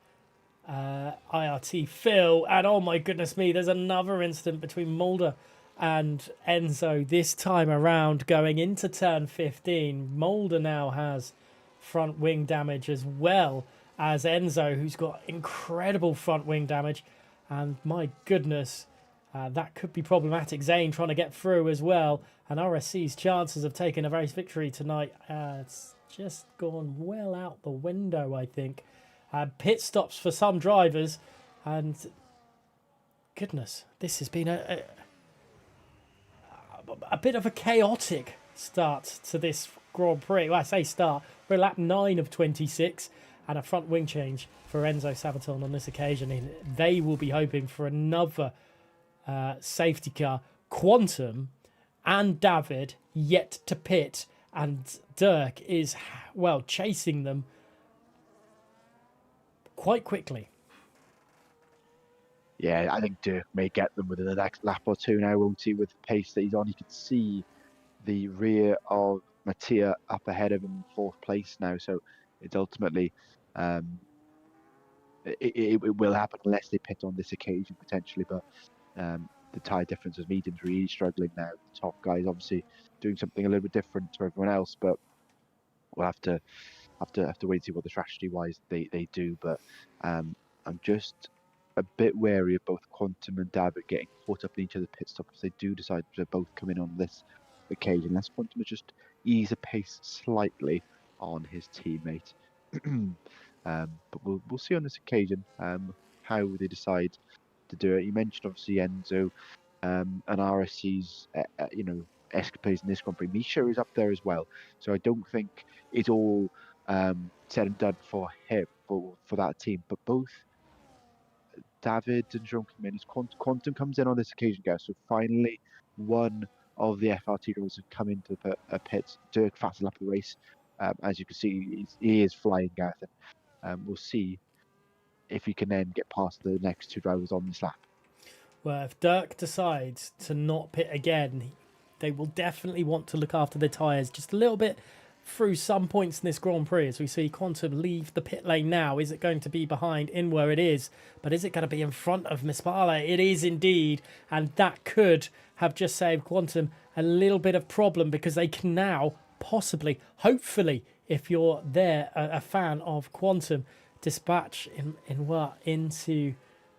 IRT Phil, and oh my goodness me, there's another incident between Mulder and Enzo this time around going into turn 15. Mulder now has front wing damage as well as Enzo, who's got incredible front wing damage, and my goodness, that could be problematic. Zane trying to get through as well, and RSC's chances of taking a race victory tonight, it's just gone well out the window, I think. Pit stops for some drivers, and goodness, this has been a bit of a chaotic start to this Grand Prix. Well, I say start. We're at lap 9 of 26, and a front wing change for Enzo Sabaton on this occasion. And they will be hoping for another safety car. Quantum and David yet to pit, and Dirk is, well, chasing them quite quickly. Yeah, I think Dirk may get them within the next lap or two now, won't he, with the pace that he's on. You can see the rear of Mattia up ahead of him in 4th place now, so it's ultimately, it will happen unless they pit on this occasion, potentially, but the tyre difference as medium's really struggling now. The top guys obviously doing something a little bit different to everyone else, but we'll have to wait and see what the strategy-wise they do, but I'm just a bit wary of both Quantum and David getting caught up in each other's pit stops if they do decide to both come in on this occasion. Unless Quantum just ease the pace slightly on his teammate. But we'll see on this occasion how they decide to do it. You mentioned obviously Enzo and RSC's escapades in this Grand Prix. Misha is up there as well, so I don't think it's all said and done for him, for that team. But both David and Jean come in. Quantum comes in on this occasion, guys. So finally, 1 of the FRT drivers have come into a pit. Dirk fastest lap of the race. As you can see, he is flying, Gareth. We'll see if he can then get past the next two drivers on this lap. Well, if Dirk decides to not pit again, they will definitely want to look after their tyres just a little bit through some points in this Grand Prix. As we see Quantum leave the pit lane now. Is it going to be behind in where it is? But is it going to be in front of Mispala? It is indeed. And that could have just saved Quantum a little bit of problem, because they can now possibly, hopefully, if you're there, a fan of Quantum, dispatch into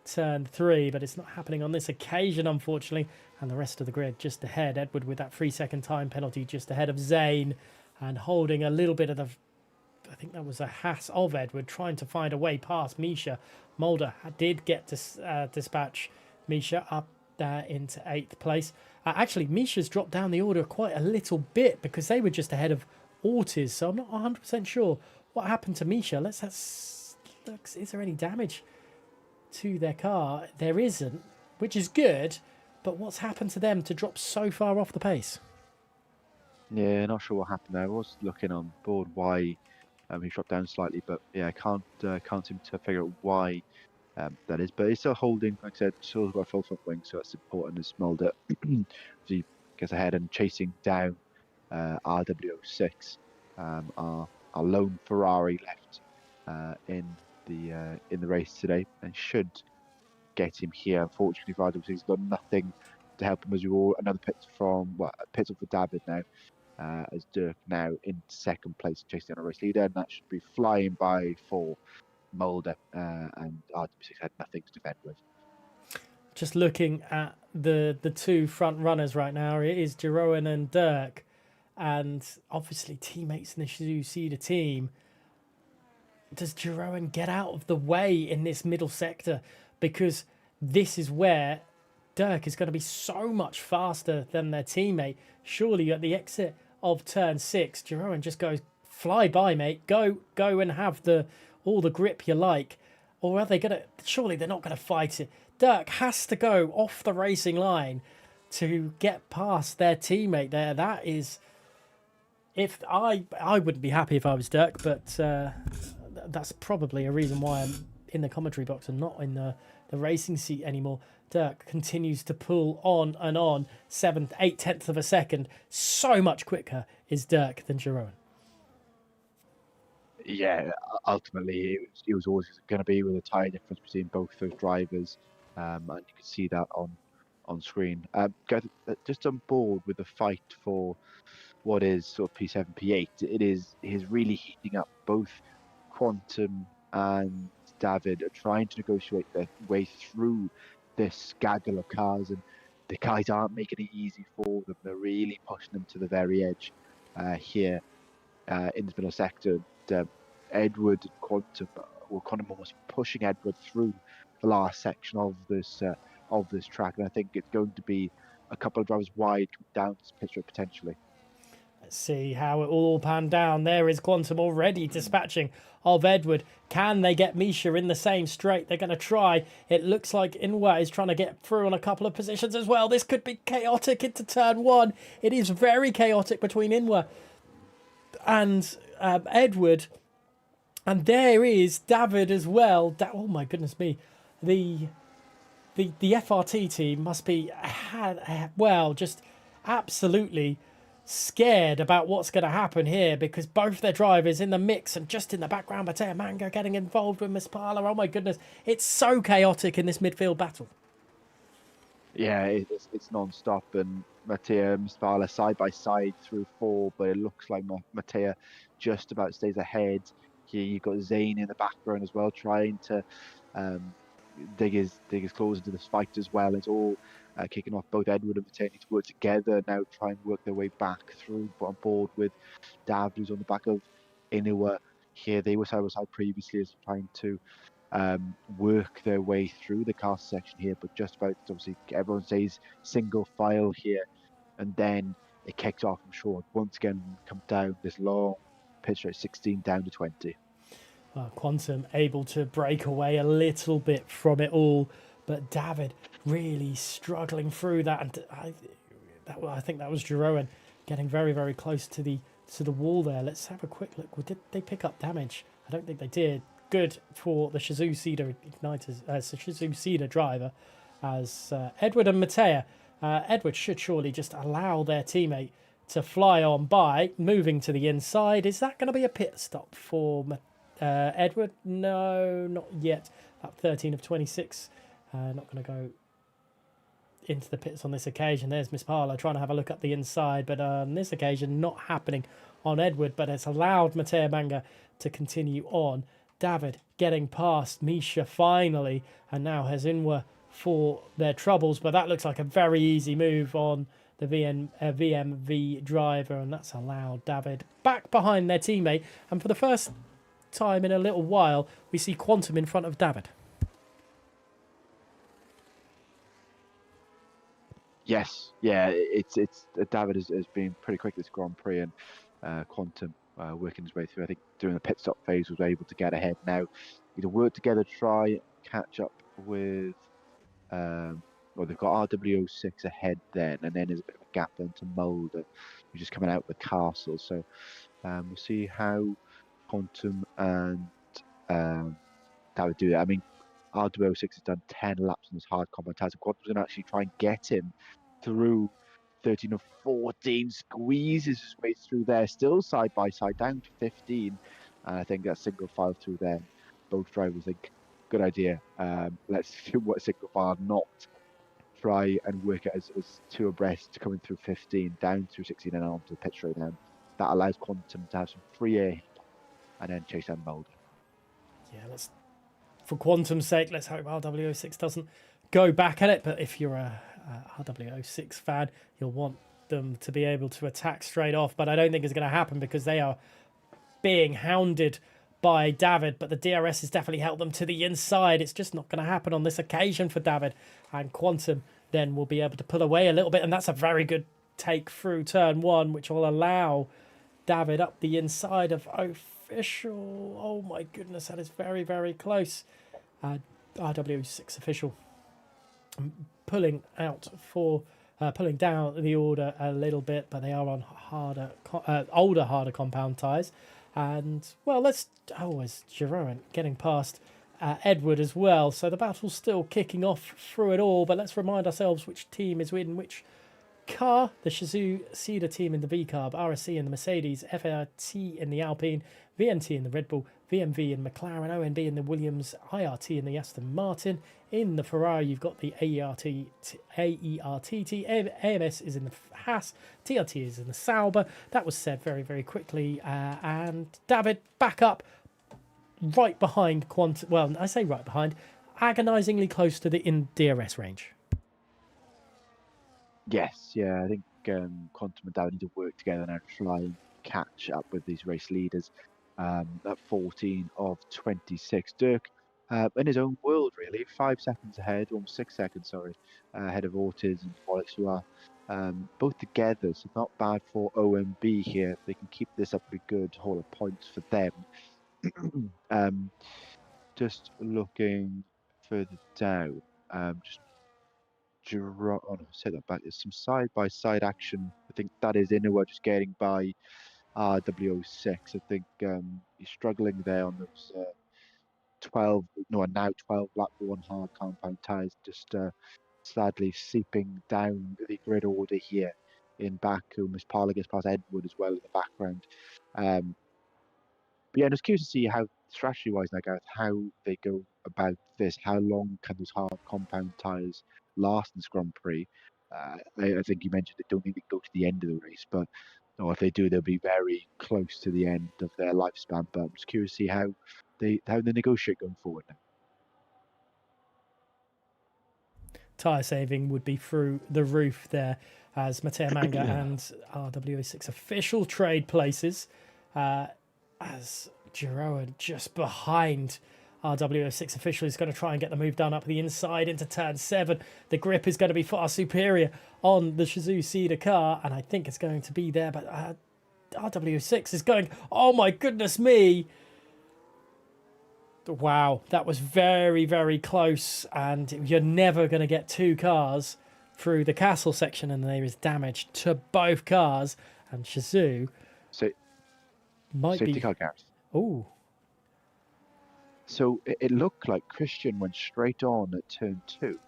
turn 3, but it's not happening on this occasion, unfortunately. And the rest of the grid just ahead. Edward with that 3-second time penalty just ahead of Zane, and holding a little bit of the, I think that was a Haas of Edward, trying to find a way past Misha. Mulder did get to dispatch Misha up into 8th place. Actually, Misha's dropped down the order quite a little bit, because they were just ahead of Ortiz, so I'm not 100% sure what happened to Misha. Let's look, is there any damage to their car? There isn't, which is good, but what's happened to them to drop so far off the pace? Yeah, not sure what happened there. I was looking on board why he dropped down slightly, but yeah, I can't seem to figure out why that is. But he's still holding, like I said, still got a full front wing, so that's important as Mulder he gets ahead and chasing down RW06, our lone Ferrari left in the race today, and should get him here. Unfortunately, for RW06, he's got nothing to help him as we all. Another pit off for David now. As Dirk now in 2nd place, chasing down a race leader, and that should be flying by for Mulder, and RW6 had nothing to defend with. Just looking at the two front runners right now, it is Jeroen and Dirk, and obviously teammates in the Suzuki team. Does Jeroen get out of the way in this middle sector? Because this is where Dirk is going to be so much faster than their teammate. Surely at the exit of turn 6, Jeroen just goes, fly by, mate. Go and have all the grip you like. Or are they going to... Surely they're not going to fight it. Dirk has to go off the racing line to get past their teammate there. That is... If I wouldn't be happy if I was Dirk, but that's probably a reason why I'm in the commentary box and not in the racing seat anymore. Dirk continues to pull on and on. 7th, 8/10 of a second. So much quicker is Dirk than Jeroen. Yeah, ultimately it was always going to be with a tyre difference between both those drivers, and you can see that on screen. Just on board with the fight for what is sort of P7, P8. It is really heating up. Both Quantum and David are trying to negotiate their way through this gaggle of cars, and the guys aren't making it easy for them. They're really pushing them to the very edge here in this middle sector. Edward and Quantum almost pushing Edward through the last section of this track, and I think it's going to be a couple of drivers wide down to pit straight potentially. Let's see how it all panned down. There is Quantum already dispatching of Edward. Can they get Misha in the same straight? They're going to try. It looks like Inwa is trying to get through on a couple of positions as well. This could be chaotic into turn 1. It is very chaotic between Inwa and Edward. And there is David as well. Oh my goodness me. The FRT team must be, just absolutely scared about what's going to happen here, because both their drivers in the mix, and just in the background, Mateo Mango getting involved with Mispala. Oh my goodness. It's so chaotic in this midfield battle. Yeah, it's non-stop, and Mateo and Mispala side by side through 4, but it looks like Mateo just about stays ahead. Here you've got Zane in the background as well, trying to dig his claws into this fight as well. It's all kicking off. Both Edward and Mateo need to work together now, try and work their way back through, but on board with Dav, who's on the back of Inoue. Here they were side by side previously, as trying to work their way through the car section here, but just about, obviously everyone says single file here, and then it kicks off. I'm sure once again come down this long pit straight, 16 down to 20. Quantum able to break away a little bit from it all, but David really struggling through that, and I think that was Jeroen getting very, very close to the to the wall there. Let's have a quick look. Well, did they pick up damage? I don't think they did. Good for the Shizou Cedar Igniters, the Shizou Cedar driver, as Edward and Matea. Edward should surely just allow their teammate to fly on by, moving to the inside. Is that going to be a pit stop for Edward? No, not yet. At 13 of 26. Not going to go into the pits on this occasion. There's Miss Parla trying to have a look up the inside, but on this occasion, not happening on Edward, but it's allowed Matea Manga to continue on. David getting past Misha finally, and now Hezinwa for their troubles, but that looks like a very easy move on the VMV driver, and that's allowed David back behind their teammate, and for the first time in a little while, we see Quantum in front of David. Yes, yeah, it's David has been pretty quick this Grand Prix, and Quantum working his way through. I think during the pit stop phase was able to get ahead. Now, either work together, try catch up with. Well, they've got RW06 ahead then, and then there's a bit of a gap then to Mulder, who's just coming out of the castle. So we'll see how Quantum and David do it. I mean, RW06 has done 10 laps on this hard combat task. Quantum's going to actually try and get him through 13 or 14, squeezes his way through there, still side by side, down to 15. And I think that single file through there, both drivers think, good idea. Let's do what single file, not try and work it as two abreast, coming through 15, down through 16 and onto the pit straight down. That allows Quantum to have some free air and then chase down Mulder. Yeah, for Quantum's sake, let's hope RW06 doesn't go back at it. But if you're a RW06 fan, you'll want them to be able to attack straight off. But I don't think it's going to happen because they are being hounded by David. But the DRS has definitely helped them to the inside. It's just not going to happen on this occasion for David. And Quantum then will be able to pull away a little bit. And that's a very good take through turn one, which will allow David up the inside of Official. Oh my goodness, that is very, very close. RW6 Official pulling down the order a little bit, but they are on older, harder compound tyres. And, well, as Jeroen getting past Edward as well. So the battle's still kicking off through it all, but let's remind ourselves which team is in which car. The Shizou Cedar team in the V-Carb, RSC in the Mercedes, FRT in the Alpine, VNT in the Red Bull, VMV in McLaren, ONB in the Williams, IRT in the Aston Martin. In the Ferrari, you've got the AERTT, AMS is in the Haas, TRT is in the Sauber. That was said very, very quickly. And David back up right behind Quantum. Well, I say right behind, agonisingly close to the DRS range. Yes, yeah, I think Quantum and David need to work together now to try and catch up with these race leaders at 14 of 26. Dirk, in his own world, really, 5 seconds ahead, almost 6 seconds, sorry, ahead of Ortiz and Wallace, who are both together, so not bad for OMB here. If they can keep this up, a good haul of points for them. Just looking further down, say that back. There's some side-by-side action. I think that is Inoue just getting by RW06. I think he's struggling there on those 12 lap one hard compound tyres, just sadly seeping down the grid order here in Baku. Miss Parla gets past Edward as well in the background. But yeah, I'm just curious to see how, strategy-wise, now, Gareth, how they go about this. How long can those hard compound tyres last in this Grand Prix? I think you mentioned they don't need to go to the end of the race, but no, if they do, they'll be very close to the end of their lifespan. But I'm just curious to see how they negotiate going forward now. Tyre saving would be through the roof there as Matea Manga and RW6 Official trade places. As Jeroen just behind RW6 Official is going to try and get the move done up the inside into turn 7. The grip is going to be far superior on the Shizou Cedar car, and I think it's going to be there, but RW6 is going, oh my goodness me. Wow, that was very, very close, and you're never going to get two cars through the castle section, and there is damage to both cars, and Shizou Might Safety be. car, Gareth. Oh, So it looked like Christian went straight on at turn 2,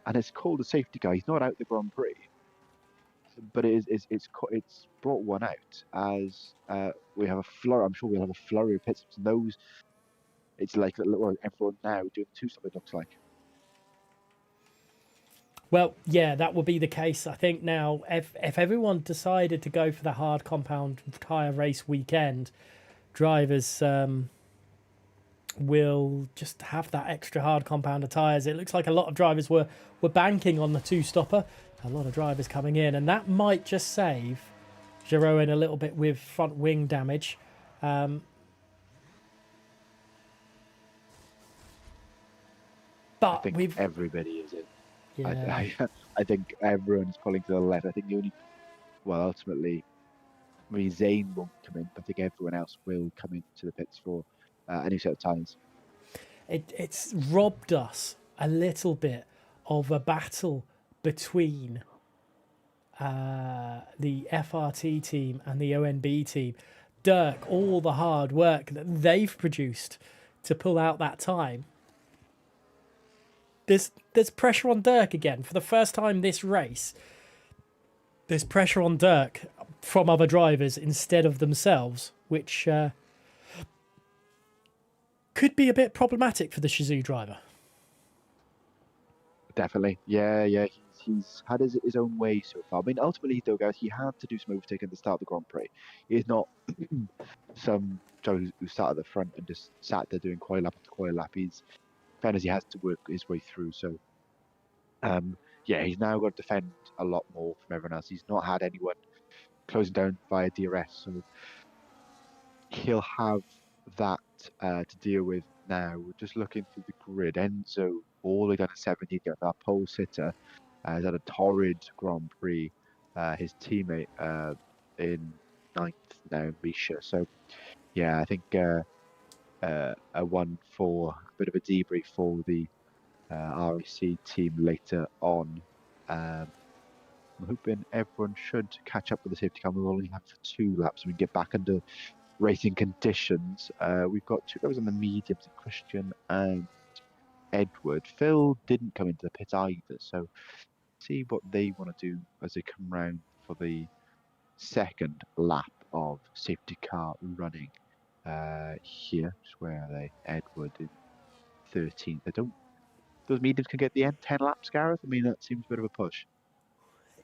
and it's called a safety car. He's not out the Grand Prix, but it's brought one out as we have a flurry. I'm sure we'll have a flurry of pit stops, and those it's like everyone now doing two stop. It looks like. well, yeah, that would be the case. I think now, if everyone decided to go for the hard compound tyre race weekend, drivers will just have that extra hard compound of tyres. It looks like a lot of drivers were banking on the two-stopper. A lot of drivers coming in, and that might just save Giroin a little bit with front wing damage. I But think we've everybody is in. yeah. I think everyone's pulling to the left. I think ultimately, I mean, Zayn won't come in, but I think everyone else will come into the pits for a new set of tyres. It's robbed us a little bit of a battle between the FRT team and the ONB team. Dirk, all the hard work that they've produced to pull out that time. There's pressure on Dirk again for the first time this race. There's pressure on Dirk from other drivers instead of themselves, which could be a bit problematic for the Shizou driver. Definitely, yeah. He's had his own way so far. I mean, ultimately, though, guys, he had to do some overtaking at the start of the Grand Prix. He's not some driver who sat at the front and just sat there doing coil lap after coil lap. Fairness, he has to work his way through. So, yeah, he's now got to defend a lot more from everyone else. He's not had anyone closing down via DRS, so he'll have that to deal with now. We're just looking through the grid. Enzo all the way down to 17th, got that pole sitter. Has had a torrid Grand Prix. His teammate in 9th now, Misha. So, yeah, I think a bit of a debrief for the RAC team later on. I'm hoping everyone should catch up with the safety car. We'll only have 2 laps so we can get back under racing conditions. We've got 2 drivers on the mediums, Christian and Edward. Phil didn't come into the pit either, so see what they want to do as they come round for the second lap of safety car running. Here, just where are they? Edward in 13th. Those mediums can get the end 10 laps, Gareth. I mean, that seems a bit of a push.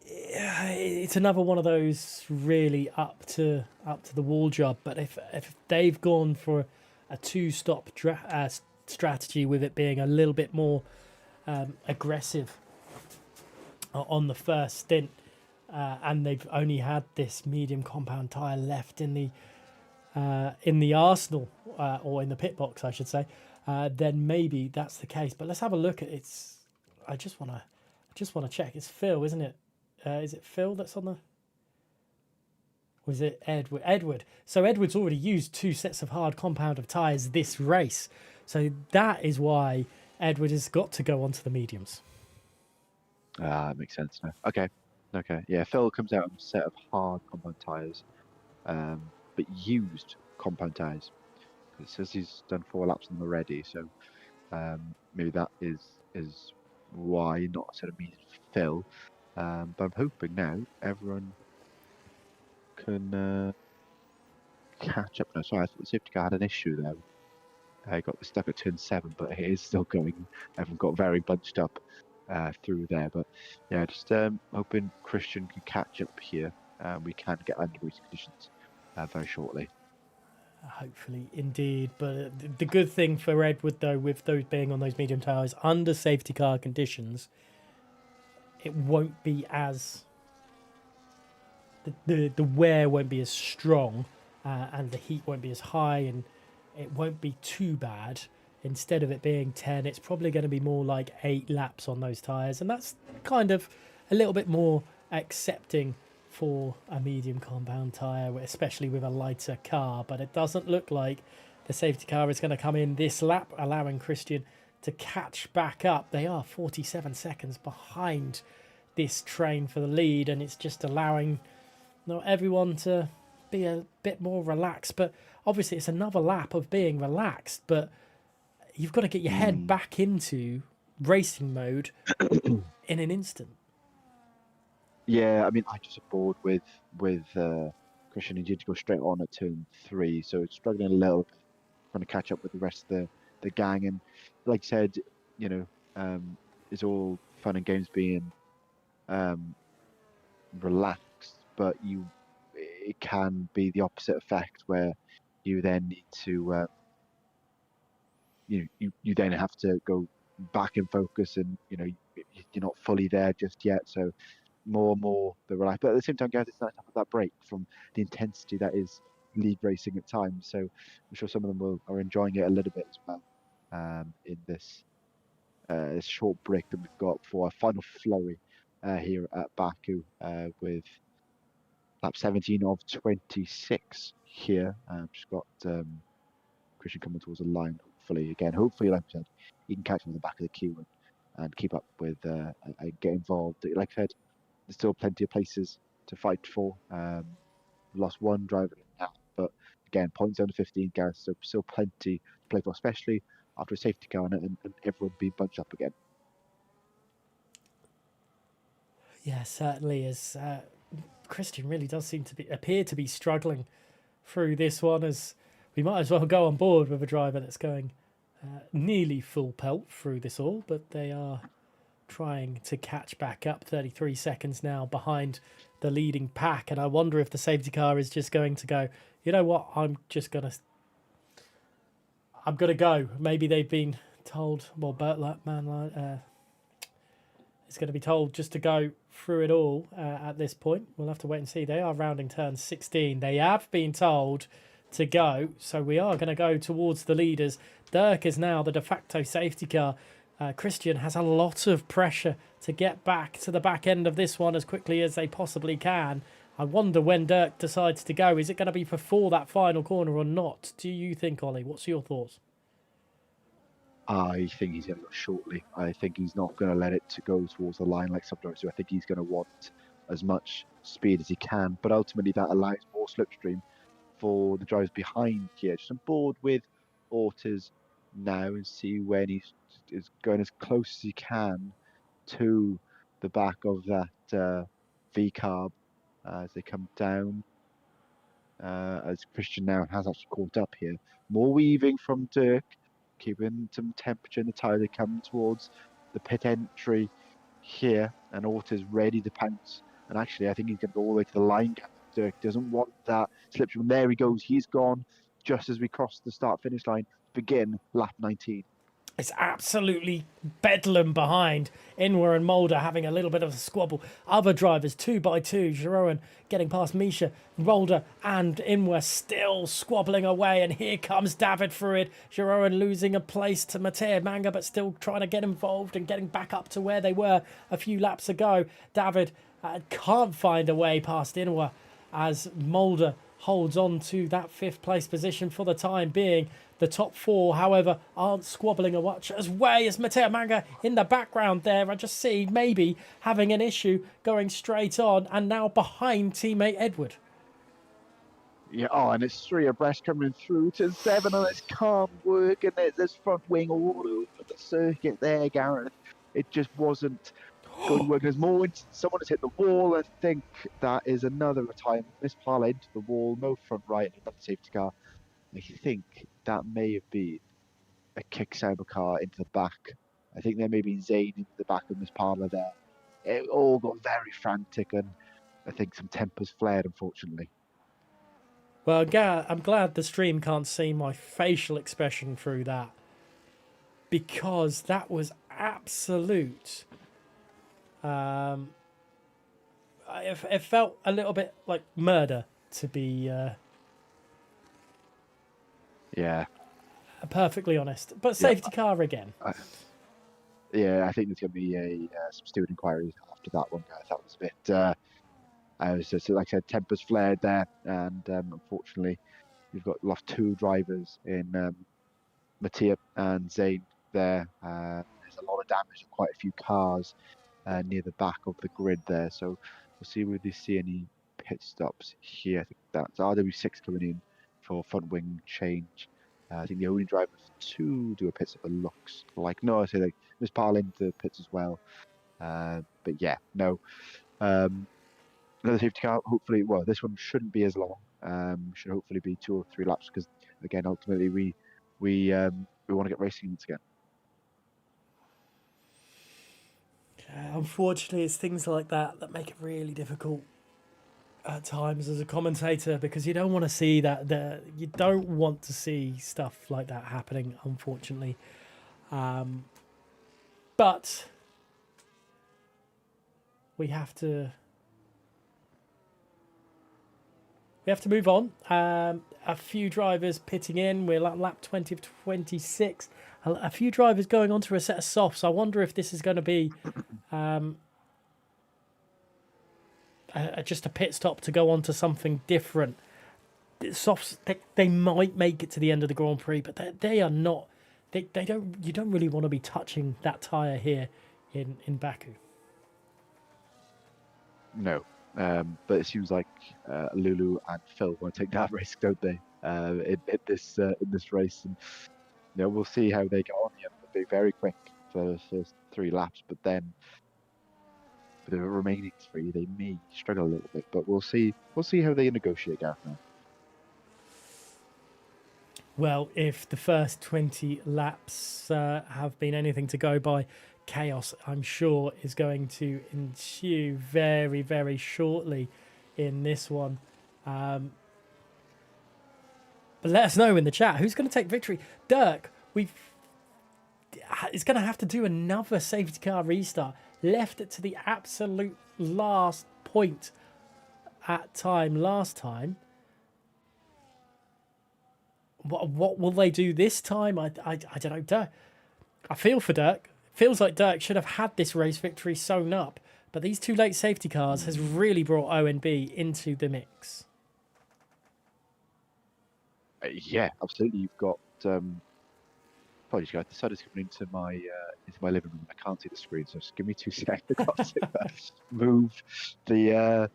It's another one of those really up to the wall job. But if they've gone for a 2-stop strategy with it being a little bit more aggressive on the first stint, and they've only had this medium compound tyre left in the arsenal or in the pit box, I should say, then maybe that's the case. But let's have a look at it. I just want to check. It's Phil, isn't it? Is it Phil that's on the... Or is it Edward? Edward. So Edward's already used 2 sets of hard compound of tyres this race. So that is why Edward has got to go onto the mediums. That makes sense now. Okay. Yeah, Phil comes out on a set of hard compound tyres, but used compound tyres. It says he's done 4 laps on them already, so maybe that is why not a set of mediums for Phil. But I'm hoping now everyone can catch up. No, sorry, I thought the safety car had an issue there. I got stuck at turn 7, but it is still going. Everyone got very bunched up through there. But yeah, just hoping Christian can catch up here. We can get under racing conditions very shortly. Hopefully, indeed. But the good thing for Edward, though, with those being on those medium tyres under safety car conditions, it won't be as... The wear won't be as strong and the heat won't be as high, and it won't be too bad. Instead of it being 10, it's probably going to be more like 8 laps on those tyres, and that's kind of a little bit more accepting for a medium compound tyre, especially with a lighter car. But it doesn't look like the safety car is going to come in this lap, allowing Christian to catch back up. They are 47 seconds behind this train for the lead, and it's just allowing everyone to be a bit more relaxed. But obviously, it's another lap of being relaxed. But you've got to get your head back into racing mode in an instant. Yeah, I mean, I just bored with Christian. He did go straight on at turn 3, so it's struggling a little bit, trying to catch up with the rest of the gang. And like I said, you know, it's all fun and games being relaxed, but it can be the opposite effect where you then need to you then have to go back in focus, and you're not fully there just yet. So more and more the relax, but at the same time, guys, it's nice to have that break from the intensity that is league racing at times. So I'm sure some of them are enjoying it a little bit as well in this short break that we've got for our final flurry here at Baku with lap 17 of 26 here. Just got Christian coming towards the line. Hopefully, like I said, he can catch him in the back of the queue and keep up with and get involved. Like I said, there's still plenty of places to fight for. Lost one driver now, but again, points under 15, Gareth. So still plenty to play for, especially after a safety car and everyone being bunched up again. Yeah, certainly is. Christian really does seem to appear to be struggling through this one, as we might as well go on board with a driver that's going nearly full pelt through this all, but they are trying to catch back up. 33 seconds now behind the leading pack, and I wonder if the safety car is just going to go, you know what, I'm gonna go. Maybe they've been told, well, is going to be told just to go through it all at this point. We'll have to wait and see. They are rounding turn 16. They have been told to go, so we are going to go towards the leaders. Dirk is now the de facto safety car. Christian has a lot of pressure to get back to the back end of this one as quickly as they possibly can. I wonder when Dirk decides to go. Is it going to be before that final corner or not? Do you think, Ollie? What's your thoughts? I think he's going to go shortly. I think he's not going to let it to go towards the line like some drivers do. I think he's going to want as much speed as he can, but ultimately that allows more slipstream for the drivers behind here. Just on board with Ortiz now and see when he's going as close as he can to the back of that V-carb as they come down. As Christian now has actually caught up here. More weaving from Dirk, keeping some temperature in the tyre. They come towards the pit entry here, and Ortiz ready to pounce. And actually, I think he's going to go all the way to the line. Dirk doesn't want that slipstream. There he goes. He's gone just as we cross the start-finish line. Begin lap 19. It's absolutely bedlam behind. Inwer and Mulder having a little bit of a squabble. Other drivers, 2 by 2. Jeroen getting past Misha. Mulder and Inwer still squabbling away. And here comes David through it. Jeroen losing a place to Matej Manga, but still trying to get involved and getting back up to where they were a few laps ago. David can't find a way past Inwer as Mulder holds on to that 5th place position for the time being. The top 4, however, aren't squabbling as much as way as Matej Manga in the background there. I just see maybe having an issue going straight on and now behind teammate Edward. Yeah, and it's 3 abreast coming through to 7, and it's calm work, and there's front wing all over the circuit there, Gareth. It just wasn't good work. There's more. Someone has hit the wall. I think that is another retirement. Miss Parla into the wall, no front right, another safety car. I think that may have been a kick cyber car into the back. I think there may be Zayn into the back of Miss Parla there. It all got very frantic, and I think some tempers flared, unfortunately. Well, I'm glad the stream can't see my facial expression through that, because that was absolute. It felt a little bit like murder, to be perfectly honest. But safety car again. I think there's going to be some steward inquiries after that one, guys. That was a bit. I was just, like I said, tempers flared there, and unfortunately, you've lost 2 drivers in Mattia and Zayn there. There's a lot of damage to quite a few cars near the back of the grid there, so we'll see whether they see any pit stops here. I think that's RW6 coming in for front wing change. I think the only driver to do a pit stop, it looks like. No, I say like Miss Parl into the pits as well. But yeah, no. Another safety car. Hopefully, well, this one shouldn't be as long. Should hopefully be 2 or 3 laps because again, ultimately we want to get racing once again. Unfortunately, it's things like that make it really difficult at times as a commentator, because you don't want to see that. You don't want to see stuff like that happening, unfortunately. But we have to move on. A few drivers pitting in. We're at lap 20 of 26. A few drivers going on to a set of softs. I wonder if this is going to be just a pit stop to go on to something different. Softs, they might make it to the end of the Grand Prix, but they are not. They don't. You don't really want to be touching that tyre here in Baku. No, but it seems like Lulu and Phil want to take that risk, don't they? In this race, and we'll see how they get on here. They'll be very quick for the first 3 laps, but then for the remaining 3, they may struggle a little bit. But we'll see. We'll see how they negotiate, Gareth. Now. Well, if the first 20 laps have been anything to go by, chaos, I'm sure, is going to ensue very, very shortly in this one. But let us know in the chat who's going to take victory. Dirk, is going to have to do another safety car restart. Left it to the absolute last point at time last time. What will they do this time? I don't know. Dirk, I feel for Dirk. Feels like Dirk should have had this race victory sewn up, but these 2 late safety cars has really brought ONB into the mix. Yeah, absolutely. You've got. Apologies, guys. The sun is coming into my living room. I can't see the screen, so just give me 2 seconds. I've got to move the.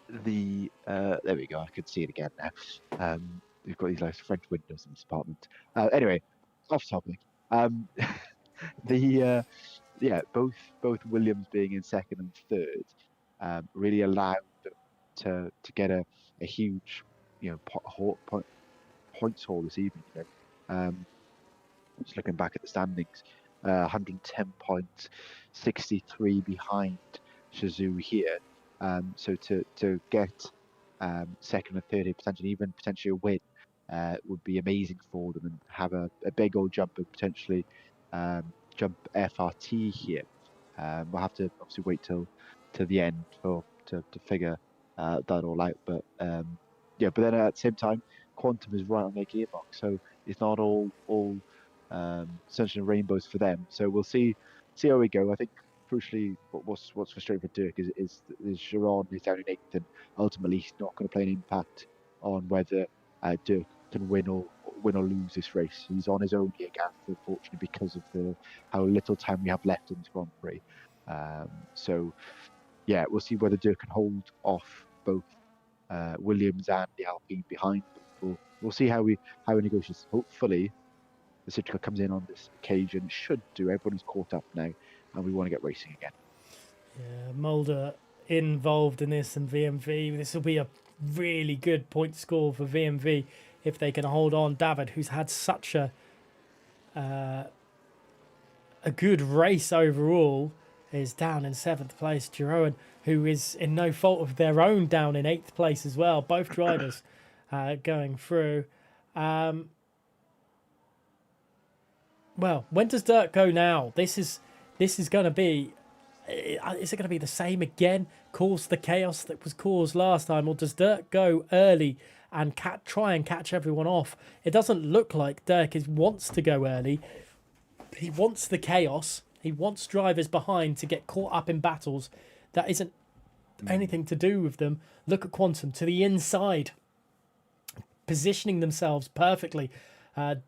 There we go. I can see it again now. We've got these nice French windows in this apartment. Anyway, off topic. Both Williams being in second and third really allowed them to get a huge points haul this evening. Just looking back at the standings, 110 points, 63 behind Shazoo here. So to get second and third, potentially a win, would be amazing for them, and have a big old jump and potentially jump FRT here. We'll have to obviously wait till the end to figure that all out. But but then at the same time, Quantum is right on their gearbox, so it's not all sunshine and rainbows for them. So we'll see how we go. I think crucially, what's frustrating for Dirk is Sharon is down in 8th, and ultimately he's not going to play an impact on whether Dirk can win or lose this race. He's on his own here, Gareth, unfortunately, because of how little time we have left in this Grand Prix. So yeah, we'll see whether Dirk can hold off both Williams and the Alpine behind them. We'll see how we negotiate. Hopefully, the safety car comes in on this occasion. It should do. Everyone's caught up now, and we want to get racing again. Yeah, Mulder involved in this, and VMV. This will be a really good point score for VMV if they can hold on. David, who's had such a good race overall, is down in 7th place. Jeroen, who is in no fault of their own, down in 8th place as well. Both drivers going through. Well, when does Dirk go now? This is going to be. Is it going to be the same again? Cause the chaos that was caused last time, or does Dirk go early and try and catch everyone off? It doesn't look like Dirk wants to go early. He wants the chaos. He wants drivers behind to get caught up in battles that isn't anything to do with them. Look at Quantum to the inside, positioning themselves perfectly.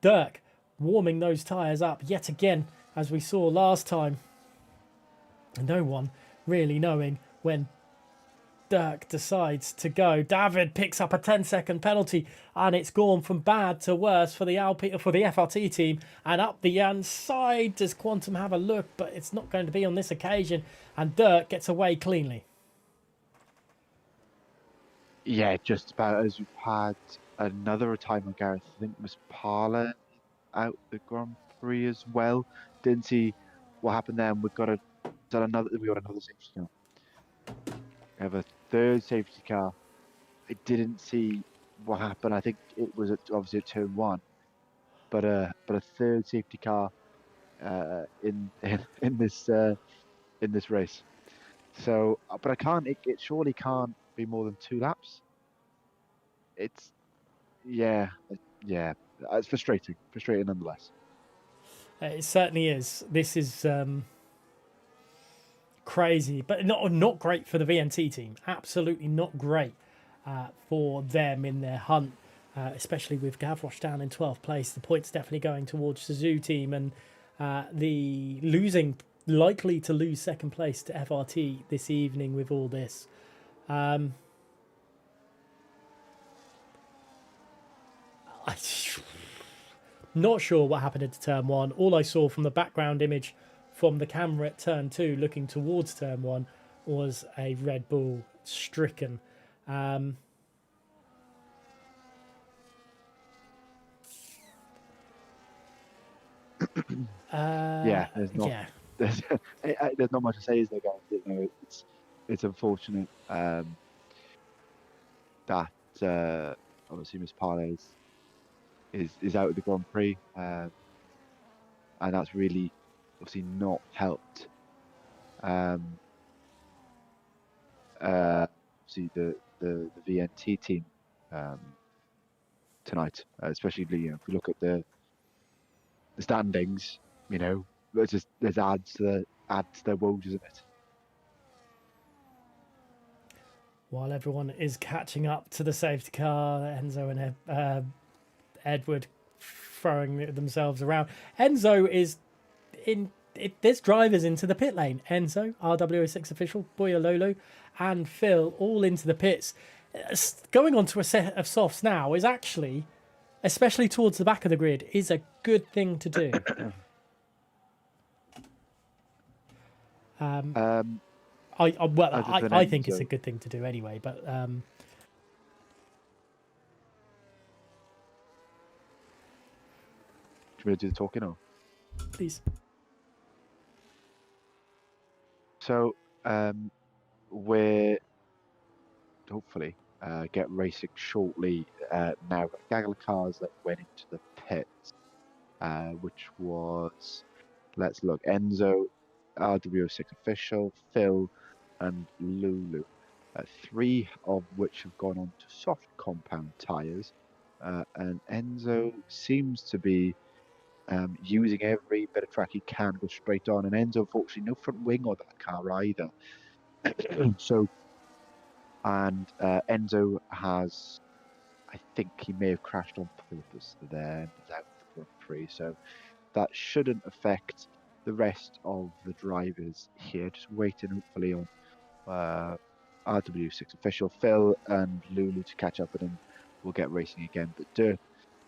Dirk warming those tyres up yet again, as we saw last time. No one really knowing when Dirk decides to go. David picks up a 10-second penalty, and it's gone from bad to worse for the FRT team. And up the inside, does Quantum have a look? But it's not going to be on this occasion. And Dirk gets away cleanly. Yeah, just about as we've had another time on Gareth. I think it was Parla out the Grand Prix as well. Didn't see what happened there. And we got another safety car. We have a third safety car. I didn't see what happened. I think it was obviously at turn one, but a third safety car in this race. So, but I can't. It surely can't be more than 2 laps. It's yeah. It's frustrating nonetheless. It certainly is. This is crazy, but not great for the VNT team. Absolutely not great for them in their hunt, especially with Gavroche down in 12th place. The points definitely going towards the Zoo team, and the likely to lose second place to FRT this evening with all this. Not sure what happened into turn one. All I saw from the background image from the camera at turn two looking towards turn one was a Red Bull stricken. Yeah, there's not. Yeah. There's not much to say, is there, guys? You know, it's unfortunate that obviously Miss Parley is out of the Grand Prix, and that's really obviously not helped. See the VNT team tonight, especially if we look at the standings, there's adds to their woes, isn't it? While everyone is catching up to the safety car, Enzo and Edward throwing themselves around. Enzo is in. There's drivers into the pit lane. Enzo, RW06 official, Boya Lolo, and Phil all into the pits. Going on to a set of softs now is actually, especially towards the back of the grid, is a good thing to do. I think it's a good thing to do anyway, but should we do the talking or? Please. So we're hopefully get racing shortly now. A gaggle of cars that went into the pits, which was, let's look, Enzo, RW06 official, Phil, and Lulu. 3 of which have gone on to soft compound tyres, and Enzo seems to be using every bit of track he can, go straight on. And Enzo, unfortunately, no front wing on that car either. So, and Enzo has, I think he may have crashed on purpose there and is out of the Grand Prix. So that shouldn't affect the rest of the drivers here. Just waiting, hopefully, on RW6 official Phil and Lulu to catch up, and then we'll get racing again. But Dirk,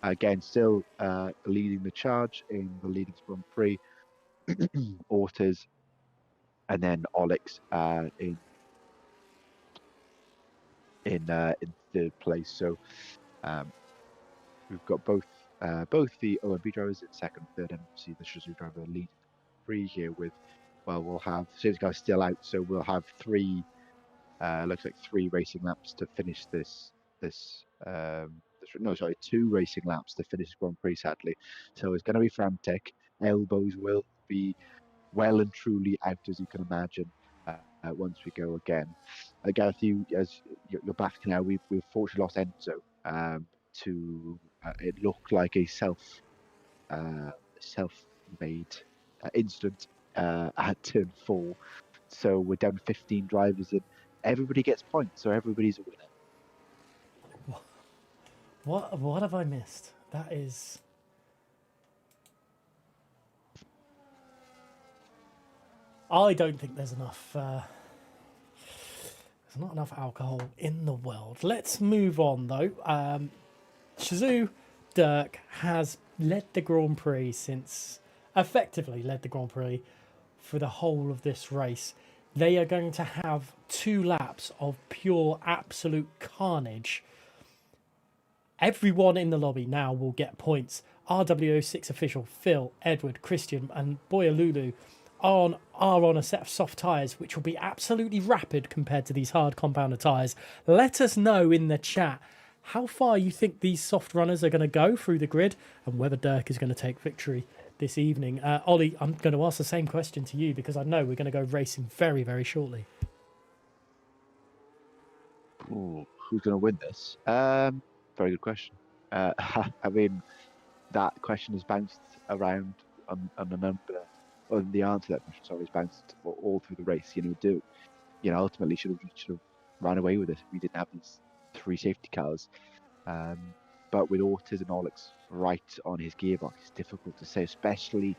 again, still leading the charge in the leading Grand Prix. Ortiz, and then Olix in third place. So we've got both the OMB drivers in second, third, and obviously the Shazoo driver leading three here. We'll have safety car still out, so we'll have 3 looks like 3 racing laps to finish this. 2 racing laps to finish Grand Prix, sadly. So it's going to be frantic. Elbows will be well and truly out, as you can imagine, once we go again. Gareth, as you're back now, we've fortunately lost Enzo to it looked like a self-made incident at turn 4. So we're down to 15 drivers, and everybody gets points, so everybody's a winner. What have I missed? That is. I don't think there's enough not enough alcohol in the world. Let's move on though. Shazoo Dirk has led the Grand Prix effectively led the Grand Prix for the whole of this race. They are going to have 2 laps of pure absolute carnage. Everyone in the lobby now will get points. RWO6 official Phil, Edward, Christian and Boyalulu are on a set of soft tyres, which will be absolutely rapid compared to these hard compounder tyres. Let us know in the chat how far you think these soft runners are going to go through the grid and whether Dirk is going to take victory this evening. Ollie, I'm going to ask the same question to you because I know we're going to go racing very, very shortly. Ooh, who's going to win this? Very good question. I mean, that question has bounced around on a number. Well, the answer to that question, sorry, has bounced all through the race. Ultimately should have ran away with it if we didn't have these 3 safety cars. But with Ortiz and Olex right on his gearbox, it's difficult to say, especially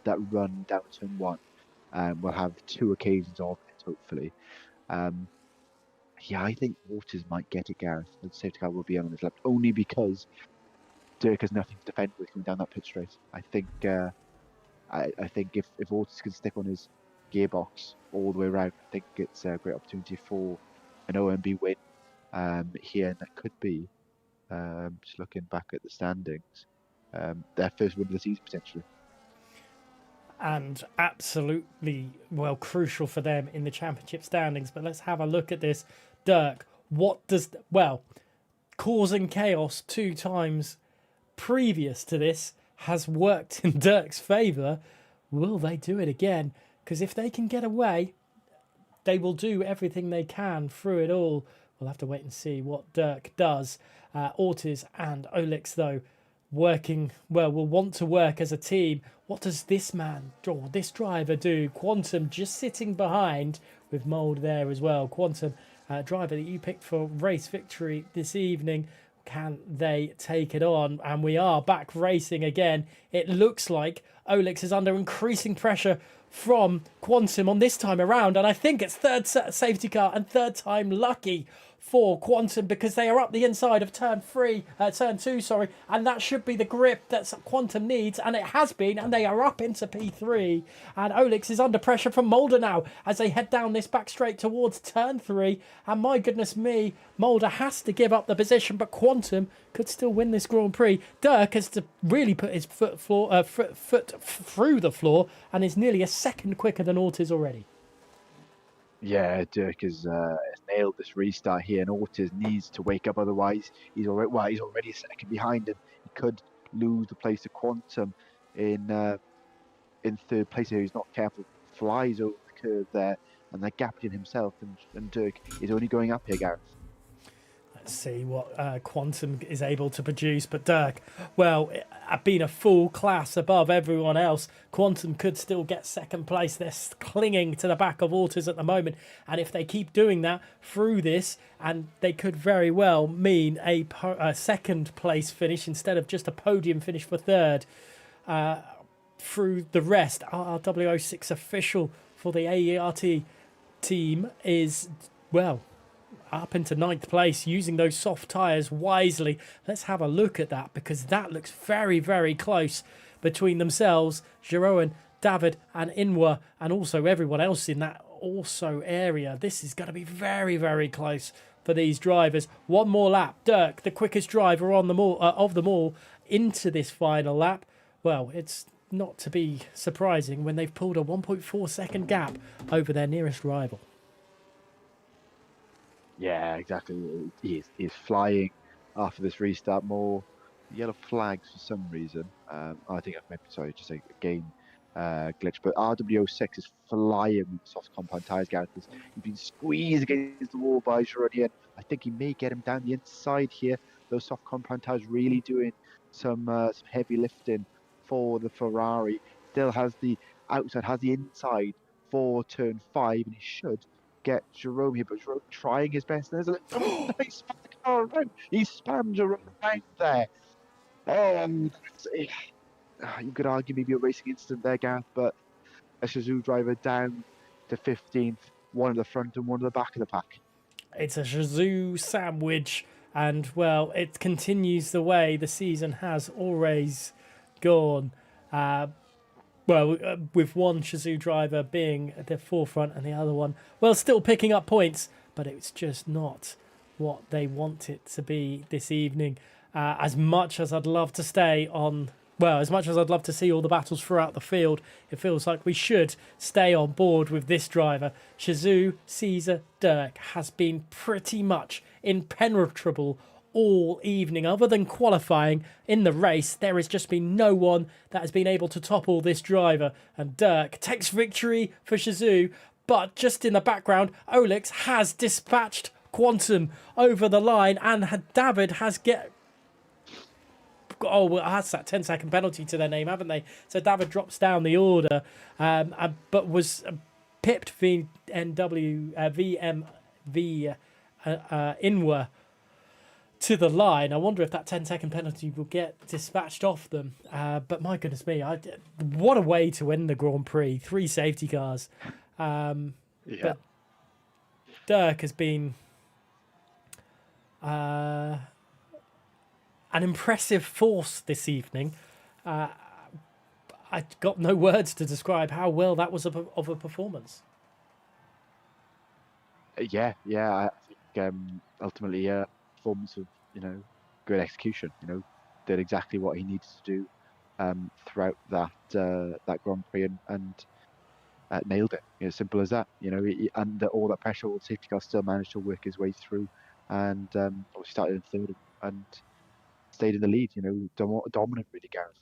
that run down turn 1. We'll have 2 occasions of it, hopefully. I think Ortiz might get it, Gareth. The safety car will be on his left, only because Dirk has nothing to defend with coming down that pit straight. I think I think if Ortiz can stick on his gearbox all the way around, I think it's a great opportunity for an OMB win here, and that could be, just looking back at the standings, their first win of the season potentially. And absolutely, crucial for them in the championship standings. But let's have a look at this. Dirk, causing chaos 2 times previous to this has worked in Dirk's favour. Will they do it again? Because if they can get away, they will do everything they can through it all. We'll have to wait and see what Dirk does. Ortiz and Olex, though, will want to work as a team. What does this driver do? Quantum just sitting behind with Mould there as well. Quantum, driver that you picked for race victory this evening. Can they take it on? And we are back racing again. It looks like Olex is under increasing pressure from Quantum on this time around. And I think it's third safety car and third time lucky for Quantum, because they are up the inside of turn 2, and that should be the grip that Quantum needs, and it has been, and they are up into P3, and Olex is under pressure from Mulder now as they head down this back straight towards turn 3, and my goodness me, Mulder has to give up the position, but Quantum could still win this Grand Prix. Dirk has to really put his foot through the floor, and is nearly a second quicker than Ortiz already. Yeah, Dirk has nailed this restart here, and Ortiz needs to wake up. Otherwise, he's already a second behind him. He could lose the place to Quantum in third place here. He's not careful, flies over the curve there, and they're gapping himself. And Dirk is only going up here, Gareth. Let's see what Quantum is able to produce. But Dirk, being a full class above everyone else, Quantum could still get second place. They're clinging to the back of Ortiz at the moment. And if they keep doing that through this, and they could very well mean a second place finish instead of just a podium finish for third through the rest. RWO6 official for the AERT team is, up into 9th place, using those soft tyres wisely. Let's have a look at that, because that looks very, very close between themselves, Jeroen, David and Inwa, and also everyone else in that area. This is going to be very, very close for these drivers. One more lap. Dirk, the quickest driver on of them all, into this final lap. It's not to be surprising when they've pulled a 1.4 second gap over their nearest rival. Yeah, exactly. He is flying after this restart. More yellow flags for some reason. I think just a game glitch. But RWO6 is flying with soft compound tyres, Gareth. He's been squeezed against the wall by Girodian. I think he may get him down the inside here. Those soft compound tyres really doing some heavy lifting for the Ferrari. Still has the outside, has the inside for turn 5, and he should get Jerome here, but Jerome trying his best. There's a little nice car around. He spammed Jerome around there. You could argue maybe a racing incident there, Gareth, but a Shazoo driver down to 15th, one at the front and one at the back of the pack. It's a Shazoo sandwich, and well, it continues the way the season has always gone. With one Shazoo driver being at the forefront and the other one, well, still picking up points, but it's just not what they want it to be this evening. As much as I'd love to stay on, well, as much as I'd love to see all the battles throughout the field, it feels like we should stay on board with this driver. Shazoo Caesar Dirk has been pretty much impenetrable all evening. Other than qualifying in the race, there has just been no one that has been able to topple this driver, and Dirk takes victory for Shazoo. But just in the background, Olix has dispatched Quantum over the line, and David has that's that 10-second penalty to their name, haven't they? So David drops down the order, but was pipped VMV Inwa to the line. I wonder if that 10-second penalty will get dispatched off them. But my goodness me, what a way to win the Grand Prix. 3 safety cars. But Dirk has been an impressive force this evening. I got no words to describe how well that was of a performance. I think ultimately performance of good execution. Did exactly what he needed to do throughout that Grand Prix and nailed it. Simple as that. Under all that pressure, all the safety car still managed to work his way through, and obviously started in third and stayed in the lead. Dominant really, Gareth.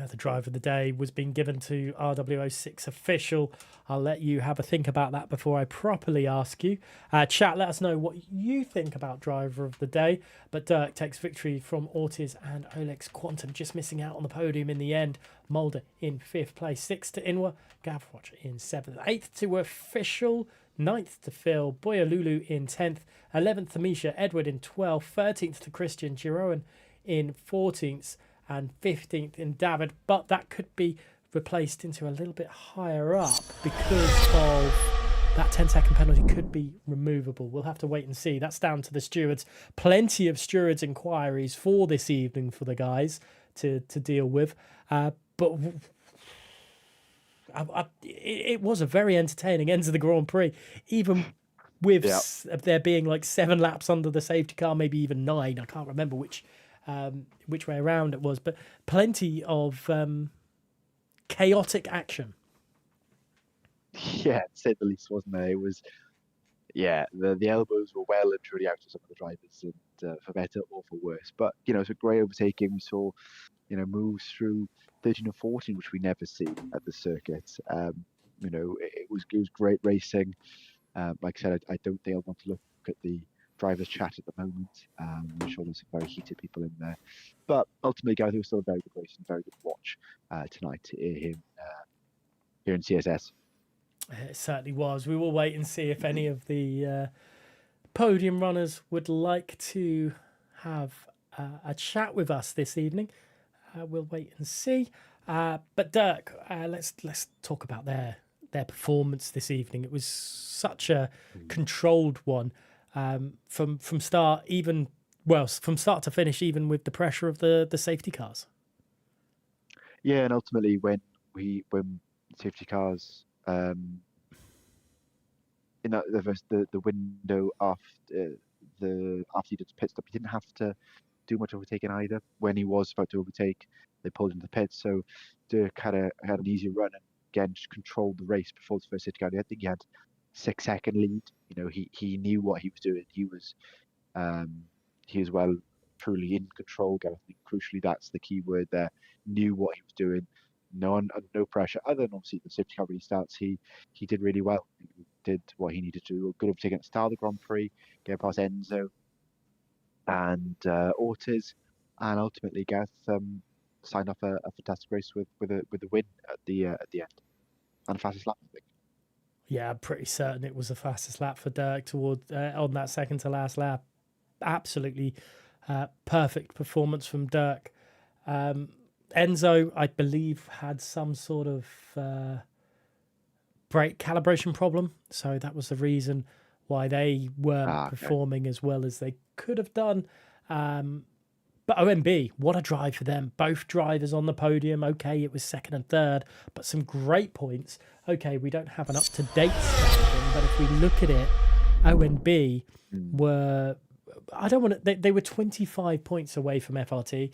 The driver of the day was being given to RWO6 official. I'll let you have a think about that before I properly ask you. Chat, let us know what you think about driver of the day. But Dirk takes victory from Ortiz and Olex Quantum, just missing out on the podium in the end. Mulder in 5th place, 6th to Inwa, Gavroch in 7th, 8th to official, 9th to Phil, Boyalulu in 10th, 11th to Misha, Edward in 12th, 13th to Christian, Giroan in 14th, and 15th in David, but that could be replaced into a little bit higher up because of that 10-second penalty could be removable. We'll have to wait and see. That's down to the stewards. Plenty of stewards' inquiries for this evening for the guys to deal with, but it was a very entertaining end to the Grand Prix, even with there being like 7 laps under the safety car, maybe even 9. I can't remember which way around it was, but plenty of chaotic action. Yeah, to say the least, wasn't there? It was, the elbows were well and truly out of some of the drivers, and for better or for worse. But it's a great overtaking. We saw, moves through 13 and 14, which we never see at the circuit. It was great racing. Like I said, I don't think I want to look at the drivers' chat at the moment. I'm sure there's some very heated people in there, but ultimately, guys, it was still a very good race and very good watch tonight here in CSS. It certainly was. We will wait and see if any of the podium runners would like to have a chat with us this evening. We'll wait and see. But Dirk, let's talk about their performance this evening. It was such a controlled one. From start to finish, even with the pressure of the safety cars. Yeah, and ultimately when safety cars in the window after he did the pit stop, he didn't have to do much overtaking either. When he was about to overtake, they pulled into the pit, so Dirk had an easy run and again just controlled the race before the first safety car. I think he had 6-second lead. He knew what he was doing. He was well truly in control. I think crucially that's the key word there. Knew what he was doing. No pressure. Other than obviously the safety car restarts, he did really well. He did what he needed to do. Good overtaking at the start of the Grand Prix, get past Enzo and Ortiz, and ultimately Gareth signed off a fantastic race with a win at the end and the fastest lap, I think. Yeah, I'm pretty certain it was the fastest lap for Dirk on that second to last lap. Absolutely perfect performance from Dirk. Enzo, I believe, had some sort of brake calibration problem, so that was the reason why they weren't Okay. performing as well as they could have done. But OMB, what a drive for them. Both drivers on the podium. Okay, it was second and third, but some great points. Okay, we don't have an up-to-date standing, but if we look at it, OMB were... I don't want to... They were 25 points away from FRT,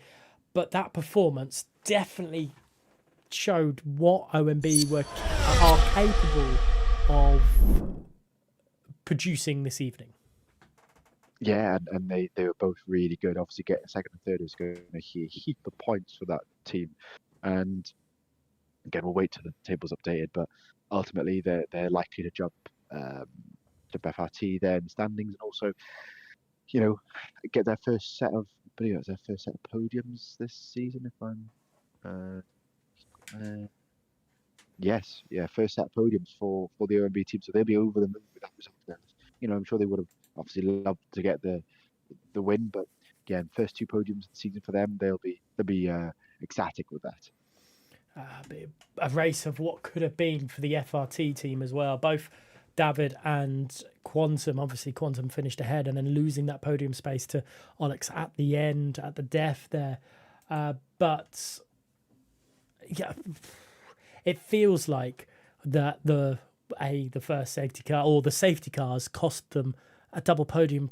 but that performance definitely showed what OMB are capable of producing this evening. Yeah, and they were both really good. Obviously, getting second and third is going to heap of points for that team. And again, we'll wait till the table's updated. But ultimately, they're likely to jump FRT there in the standings, and also, you know, get their first set of podiums this season. If I'm yes, yeah, first set of podiums for the OMB team. So they'll be over the moon with that result. You know, I'm sure they would have obviously loved to get the win, but again, first 2 podiums of the season for them, they'll be ecstatic with that. A race of what could have been for the FRT team as well. Both David and Quantum, obviously Quantum finished ahead and then losing that podium space to Onyx at the end, at the death there. But yeah, it feels like that the first safety car or the safety cars cost them a double podium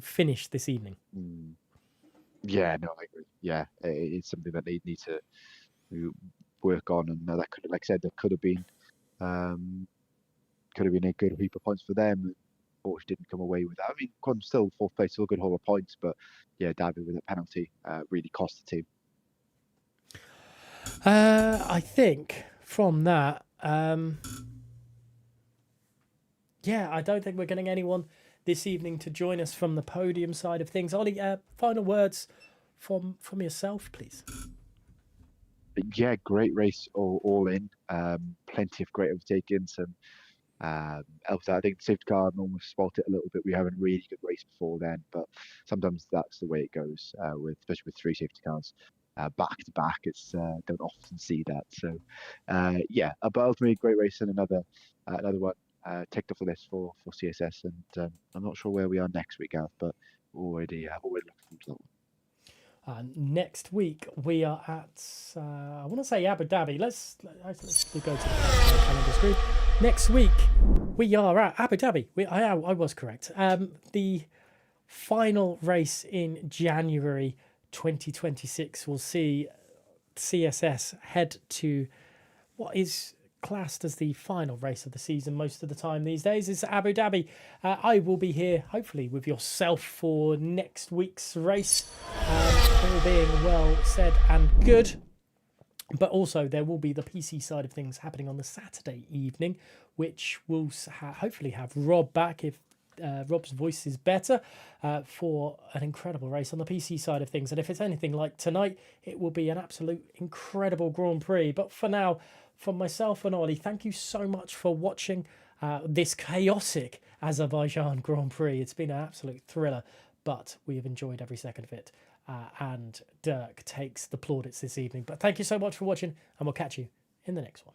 finish this evening. Yeah, no, I agree. Yeah, it's something that they need to work on, and that could, like I said, that could have been a good heap of points for them. Unfortunately, didn't come away with that. I mean, Quantum still 4th place, still a good haul of points, but yeah, David with a penalty really cost the team. I think from that, yeah, I don't think we're getting anyone this evening to join us from the podium side of things. Ollie, final words from yourself, please. Yeah, great race all in. Plenty of great overtakings, and else I think the safety car almost spoilt it a little bit. We haven't really good race before then, but sometimes that's the way it goes, especially with 3 safety cars back to back. It's don't often see that. So yeah, but ultimately great race, and another one ticked off the list for CSS, and I'm not sure where we are next week, Gareth, but already looking forward to that one. Next week we are at I want to say Abu Dhabi. Let's go to the calendar screen. Next week we are at Abu Dhabi. I was correct. The final race in January 2026 will see CSS head to what is classed as the final race of the season most of the time these days. Is Abu Dhabi. I will be here hopefully with yourself for next week's race, all being well said and good. But also there will be the PC side of things happening on the Saturday evening, which will hopefully have Rob back if Rob's voice is better, for an incredible race on the PC side of things. And if it's anything like tonight, it will be an absolute incredible Grand Prix. But for now, from myself and Ollie, thank you so much for watching this chaotic Azerbaijan Grand Prix. It's been an absolute thriller, but we have enjoyed every second of it. And Dirk takes the plaudits this evening. But thank you so much for watching, and we'll catch you in the next one.